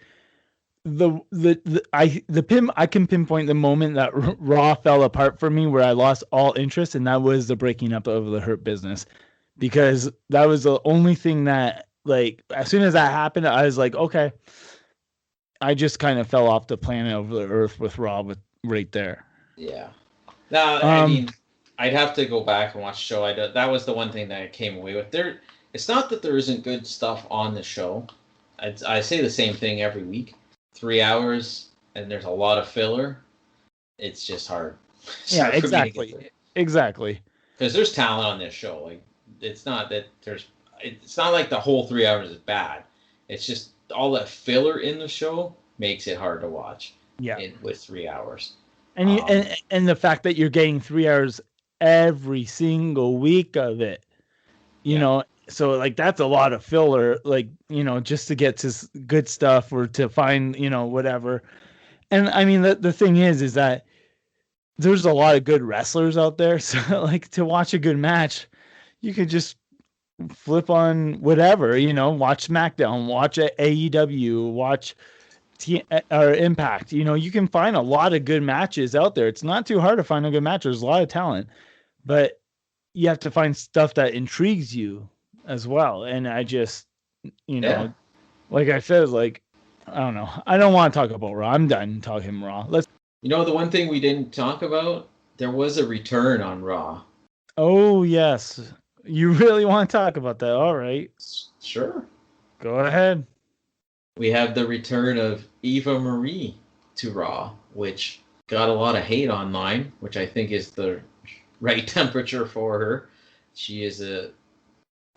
S5: I can pinpoint the moment that Raw fell apart for me, where I lost all interest, and that was the breaking up of the Hurt Business, because that was the only thing that, like, as soon as that happened, I was like, okay, I just kind of fell off the planet of the earth with Raw right there.
S6: Yeah. Now, I mean, I'd have to go back and watch the show. That was the one thing that I came away with. It's not that there isn't good stuff on the show. I say the same thing every week. 3 hours, and there's a lot of filler. It's just hard.
S5: Yeah, exactly. Exactly.
S6: Because there's talent on this show. Like, it's not like the whole 3 hours is bad. It's just all that filler in the show makes it hard to watch.
S5: Yeah.
S6: With 3 hours.
S5: And and the fact that you're getting 3 hours every single week of it, you know, so like that's a lot of filler, like, just to get to good stuff or to find, whatever. And I mean, the thing is that there's a lot of good wrestlers out there. So like, to watch a good match, you could just flip on whatever, watch SmackDown, watch AEW, watch or Impact. You can find a lot of good matches out there. It's not too hard to find a good match. There's a lot of talent, but you have to find stuff that intrigues you as well. And I just, like I said, like, I don't know. I don't want to talk about Raw. I'm done talking Raw. The
S6: one thing we didn't talk about, there was a return on Raw.
S5: Oh, yes. You really want to talk about that? All right.
S6: Sure.
S5: Go ahead.
S6: We have the return of Eva Marie to Raw, which got a lot of hate online, which I think is the right temperature for her. She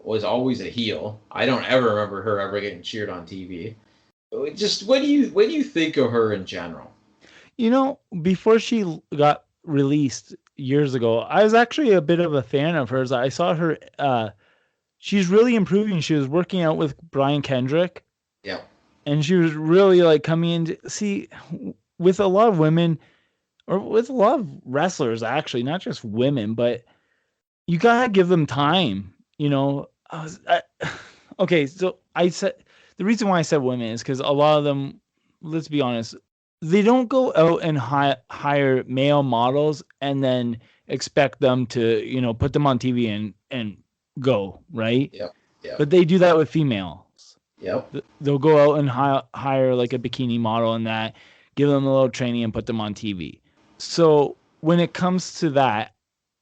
S6: was always a heel. I don't ever remember her ever getting cheered on TV. Just what do you think of her in general?
S5: Before she got released years ago, I was actually a bit of a fan of hers. I saw her. She's really improving. She was working out with Brian Kendrick.
S6: Yeah. And
S5: she was really like coming in. See, with a lot of women, or with a lot of wrestlers, actually, not just women, but you gotta give them time. Okay, so I said the reason why I said women is because a lot of them, let's be honest, they don't go out and hire male models and then expect them to, put them on TV and go, right?
S6: Yep.
S5: But they do that with females.
S6: Yep.
S5: They'll go out and hire like a bikini model and that, give them a little training, and put them on TV. So when it comes to that,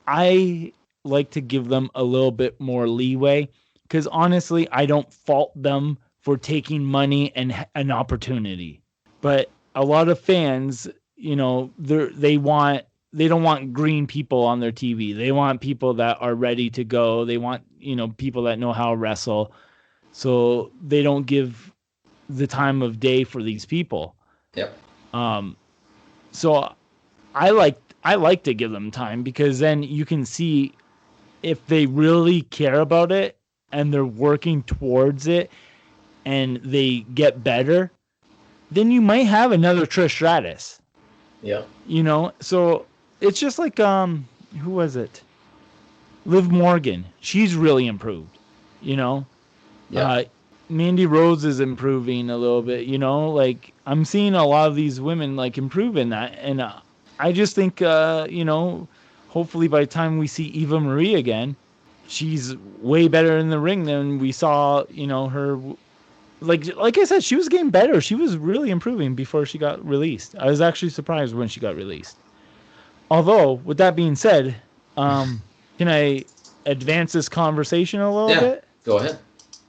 S5: I like to give them a little bit more leeway because honestly, I don't fault them for taking money and an opportunity. But a lot of fans, you know, they don't want green people on their TV. They want people that are ready to go. They want, you know, people that know how to wrestle. So they don't give the time of day for these people.
S6: Yep.
S5: So I like to give them time because then you can see if they really care about it and they're working towards it and they get better, then you might have another Trish Stratus.
S6: Yeah.
S5: You know, so it's just like who was it? Liv Morgan. She's really improved, you know?
S6: Yeah.
S5: Mandy Rose is improving a little bit, you know? Like I'm seeing a lot of these women like improve in that, and I just think you know, hopefully by the time we see Eva Marie again, she's way better in the ring than we saw, you know, her. Like I said, she was getting better. She was really improving before she got released. I was actually surprised when she got released. Although, with that being said, can I advance this conversation a little bit?
S6: Go ahead.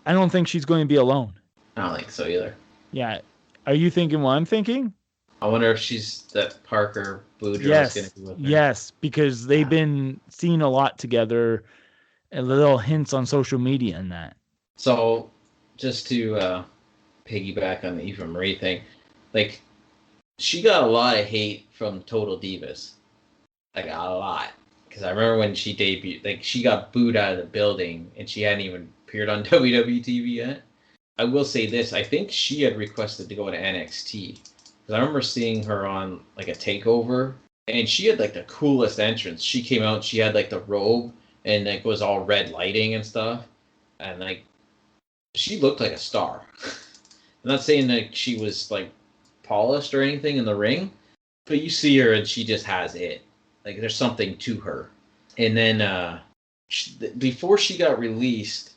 S5: I don't think she's going to be alone.
S6: I don't think so either.
S5: Yeah. Are you thinking what I'm thinking?
S6: I wonder if that Parker Boudreaux is going to be with her. Yes,
S5: because they've been seen a lot together and little hints on social media and that.
S6: So, just to piggyback on the Eva Marie thing, like, she got a lot of hate from Total Divas. Like, a lot. Because I remember when she debuted, like, she got booed out of the building and she hadn't even appeared on WWE TV yet. I will say this, I think she had requested to go to NXT. Because I remember seeing her on, like, a takeover, and she had, like, the coolest entrance. She came out, she had, like, the robe, and, like, was all red lighting and stuff. And, like, she looked like a star. I'm not saying that she was, like, polished or anything in the ring, but you see her and she just has it. Like, there's something to her. And then, before she got released,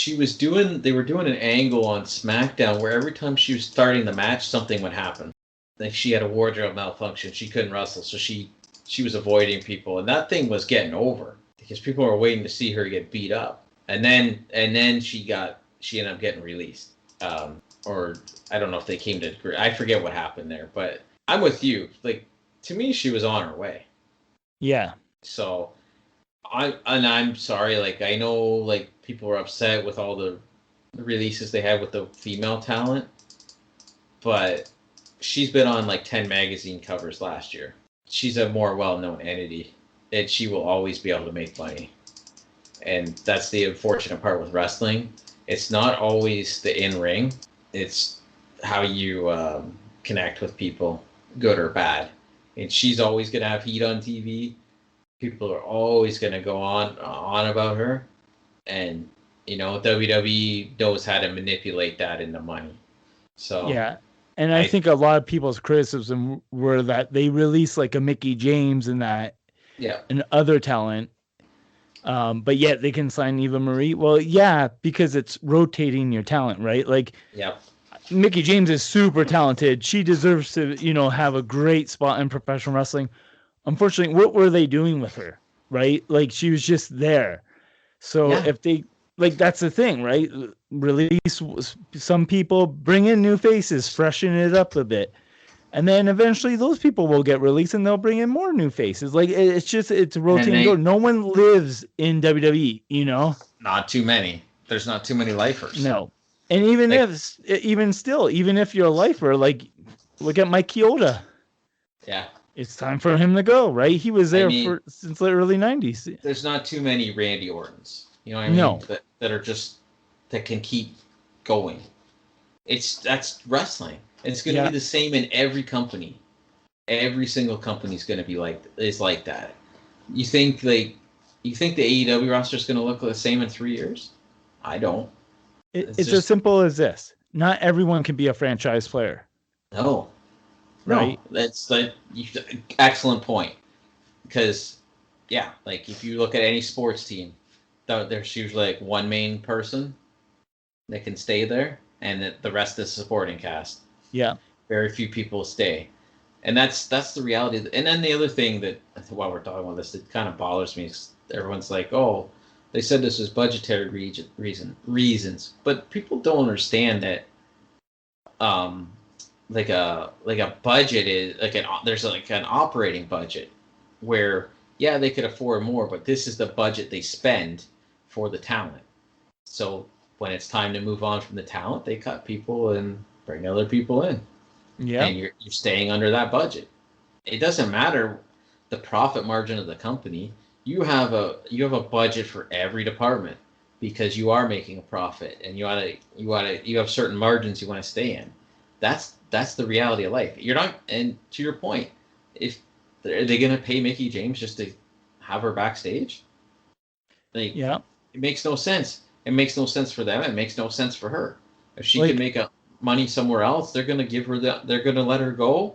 S6: they were doing an angle on SmackDown where every time she was starting the match, something would happen. Like, she had a wardrobe malfunction. She couldn't wrestle, so she was avoiding people. And that thing was getting over because people were waiting to see her get beat up. And then she ended up getting released. Or I don't know if they came to agree. I forget what happened there, but I'm with you. Like, to me, she was on her way.
S5: Yeah.
S6: So I'm sorry. Like, I know, like, people were upset with all the releases they had with the female talent, but she's been on like 10 magazine covers last year. She's a more well-known entity, and she will always be able to make money. And that's the unfortunate part with wrestling. It's not always the in-ring. It's how you connect with people, good or bad. And she's always going to have heat on TV. People are always going to go on about her. And, you know, WWE knows how to manipulate that into money. So
S5: yeah. And I think a lot of people's criticism were that they released like a Mickie James and that, and other talent, but yet they can sign Eva Marie. Well, yeah, because it's rotating your talent, right? Like, Mickie James is super talented. She deserves to, you know, have a great spot in professional wrestling. Unfortunately, what were they doing with her, right? Like, she was just there. So if they, like, that's the thing, right? Release some people, bring in new faces, freshen it up a bit. And then eventually those people will get released and they'll bring in more new faces. Like, it's a rotating door. No one lives in WWE, you know?
S6: Not too many. There's not too many lifers.
S5: No. And even if you're a lifer, like, look at Mike Chioda.
S6: Yeah.
S5: It's time for him to go, right? He was there since the early 90s.
S6: There's not too many Randy Ortons. You know what I mean?
S5: No.
S6: That can keep going. That's wrestling. It's going to be the same in every company. Every single company is going to be like that. You think the AEW roster is going to look the same in 3 years? I don't.
S5: It's as simple as this. Not everyone can be a franchise player.
S6: No.
S5: Right?
S6: No, that's excellent point. Because, like, if you look at any sports team, there's usually like one main person that can stay there, and the rest is supporting cast.
S5: Yeah.
S6: Very few people stay. And that's the reality. And then the other thing that, while we're talking about this, it kind of bothers me is everyone's like, oh, they said this was budgetary reasons. But people don't understand that like a budget is there's like an operating budget where they could afford more, but this is the budget they spend for the talent. So when it's time to move on from the talent, they cut people and bring other people in.
S5: Yeah.
S6: And you're staying under that budget. It doesn't matter the profit margin of the company. You have a budget for every department because you are making a profit and you have certain margins you want to stay in. That's the reality of life. You're not, and to your point, if are they going to pay Mickie James just to have her backstage? Like,
S5: yeah,
S6: it makes no sense. It makes no sense for them. It makes no sense for her. If she can make money somewhere else, they're going to give her they're going to let her go.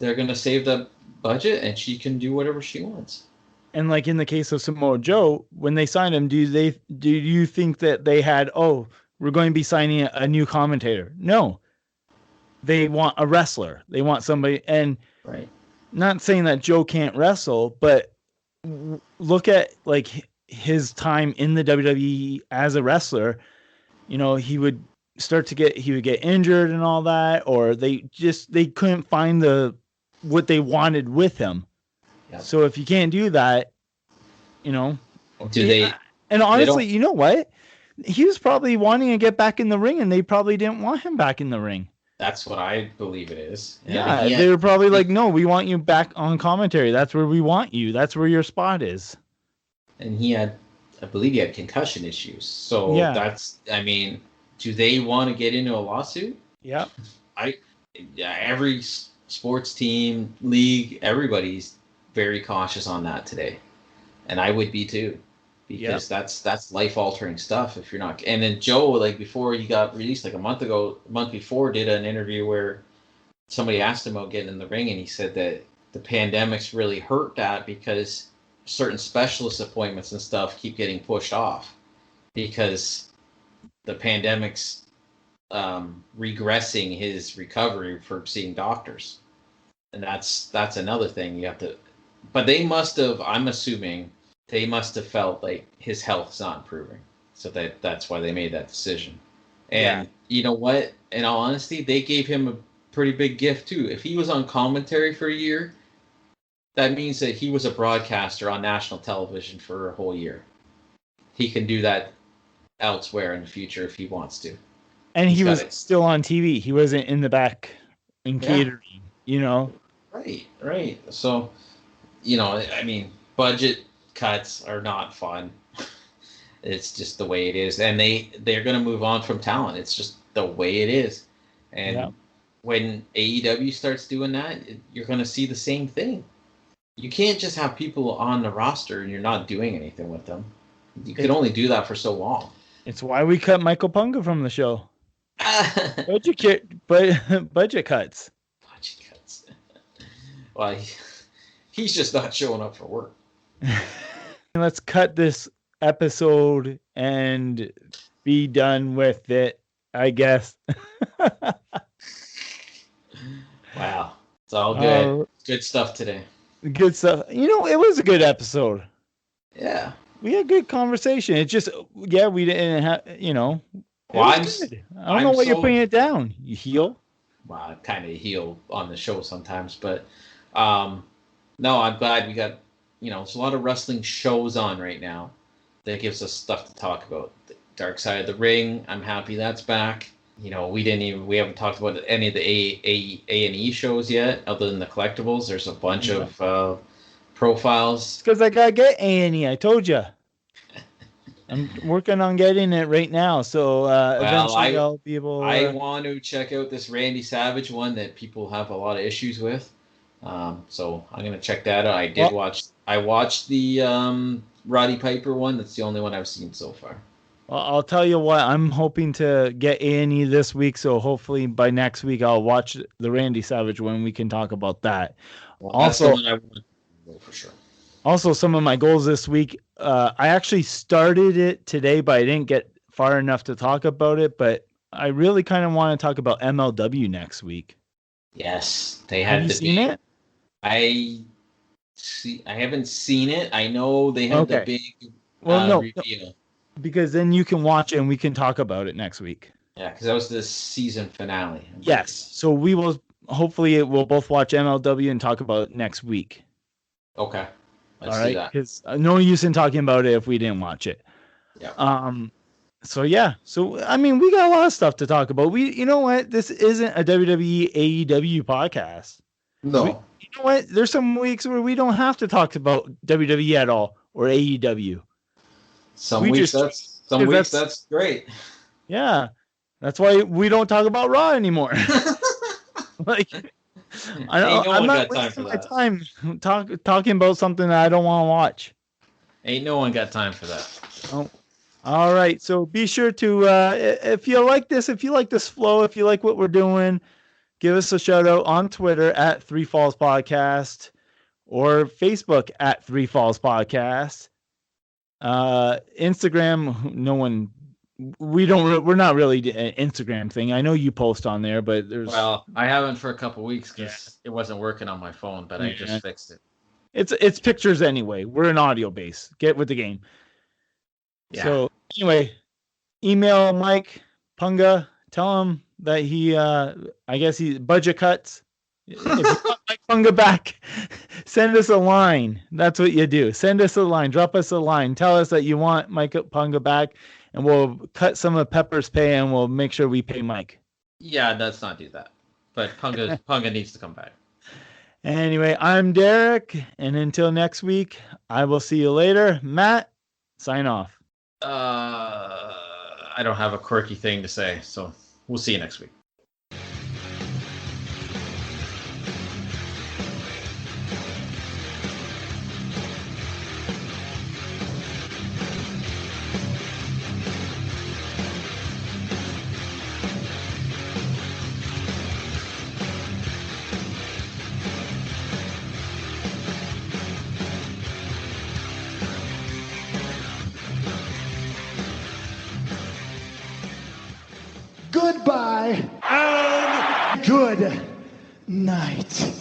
S6: They're going to save the budget, and she can do whatever she wants.
S5: And like in the case of Samoa Joe, when they signed him, do you think that they had, we're going to be signing a new commentator? No. They want a wrestler. They want somebody, and
S6: right.
S5: Not saying that Joe can't wrestle, but look at like his time in the WWE as a wrestler. You know, he would get injured and all that, or they couldn't find what they wanted with him.
S6: Yep.
S5: So if you can't do that, you know, and honestly, you know what? He was probably wanting to get back in the ring, and they probably didn't want him back in the ring.
S6: That's what I believe it is.
S5: Yeah, they were probably like, no, we want you back on commentary. That's where we want you. That's where your spot is.
S6: And I believe he had concussion issues. So do they want to get into a lawsuit?
S5: Yeah.
S6: Every sports team, league, everybody's very cautious on that today. And I would be too. Because that's life-altering stuff if you're not. And then Joe, like before he got released, like a month before, did an interview where somebody asked him about getting in the ring, and he said that the pandemic's really hurt that because certain specialist appointments and stuff keep getting pushed off because the pandemic's regressing his recovery for seeing doctors, and that's another thing you have to. But they must have. I'm assuming. They must have felt like his health's not improving. So that's why they made that decision. And you know what? In all honesty, they gave him a pretty big gift too. If he was on commentary for a year, that means that he was a broadcaster on national television for a whole year. He can do that elsewhere in the future if he wants to.
S5: And he was still on TV. He wasn't in the back in catering, you know?
S6: Right. So, you know, I mean, budget cuts are not fun. It's just the way it is, and they're going to move on from talent. It's just the way it is. And when AEW starts doing that, you're going to see the same thing. You can't just have people on the roster and you're not doing anything with them. You can only do that for so long.
S5: It's why we cut Michael Punga from the show. Budget cuts.
S6: Well, he's just not showing up for work.
S5: Let's cut this episode and be done with it, I guess.
S6: Wow. It's all good. Good stuff today.
S5: Good stuff. You know, it was a good episode.
S6: Yeah.
S5: We had good conversation. It's just, we didn't have, you know.
S6: Well, I
S5: don't know why you're putting it down. You heel?
S6: Well, I kind of heel on the show sometimes, but no, I'm glad we got, you know, there's a lot of wrestling shows on right now that gives us stuff to talk about. The Dark Side of the Ring, I'm happy that's back. You know, we haven't talked about any of the A&E shows yet, other than the collectibles. There's a bunch of profiles.
S5: Because I gotta get A&E, I told you. I'm working on getting it right now, so eventually I'll be able.
S6: I want to check out this Randy Savage one that people have a lot of issues with. So I'm gonna check that out. I watched the Roddy Piper one. That's the only one I've seen so far.
S5: Well, I'll tell you what. I'm hoping to get A&E this week, so hopefully by next week I'll watch the Randy Savage one. We can talk about that.
S6: Well, also, that's the one I want to go for sure.
S5: Also, some of my goals this week. I actually started it today, but I didn't get far enough to talk about it. But I really kind of want to talk about MLW next week.
S6: Yes, they had.
S5: Have you seen it?
S6: I haven't seen it. I know they had the big reveal.
S5: No, because then you can watch it and we can talk about it next week.
S6: Yeah, because that was the season finale.
S5: Yes, so we will. Hopefully, we'll both watch MLW and talk about it next week.
S6: Okay.
S5: Let's do that. Because no use in talking about it if we didn't watch it.
S6: Yeah.
S5: So yeah. So I mean, we got a lot of stuff to talk about. You know what? This isn't a WWE AEW podcast.
S6: No.
S5: You know what? There's some weeks where we don't have to talk about WWE at all or AEW.
S6: Some weeks that's great.
S5: Yeah. That's why we don't talk about Raw anymore. Like, I'm not wasting my time talking about something that I don't want to watch.
S6: Ain't no one got time for that.
S5: Oh. All right. So be sure to, if you like this flow, if you like what we're doing, give us a shout out on Twitter at 3 Falls Podcast or Facebook at 3 Falls Podcast. Instagram, we're not really an Instagram thing. I know you post on there, but
S6: I haven't for a couple weeks because it wasn't working on my phone, but I just fixed it.
S5: It's pictures anyway. We're an audio base. Get with the game. Yeah. So anyway, email Mike Punga. Tell him that I guess he budget cuts. If you want Mike Punga back, send us a line. That's what you do. Send us a line. Drop us a line. Tell us that you want Mike Punga back, and we'll cut some of Pepper's pay, and we'll make sure we pay Mike.
S6: Yeah, let's not do that. But Punga needs to come back.
S5: Anyway, I'm Derek, and until next week, I will see you later. Matt, sign off.
S6: I don't have a quirky thing to say, so we'll see you next week.
S2: Goodbye and good night.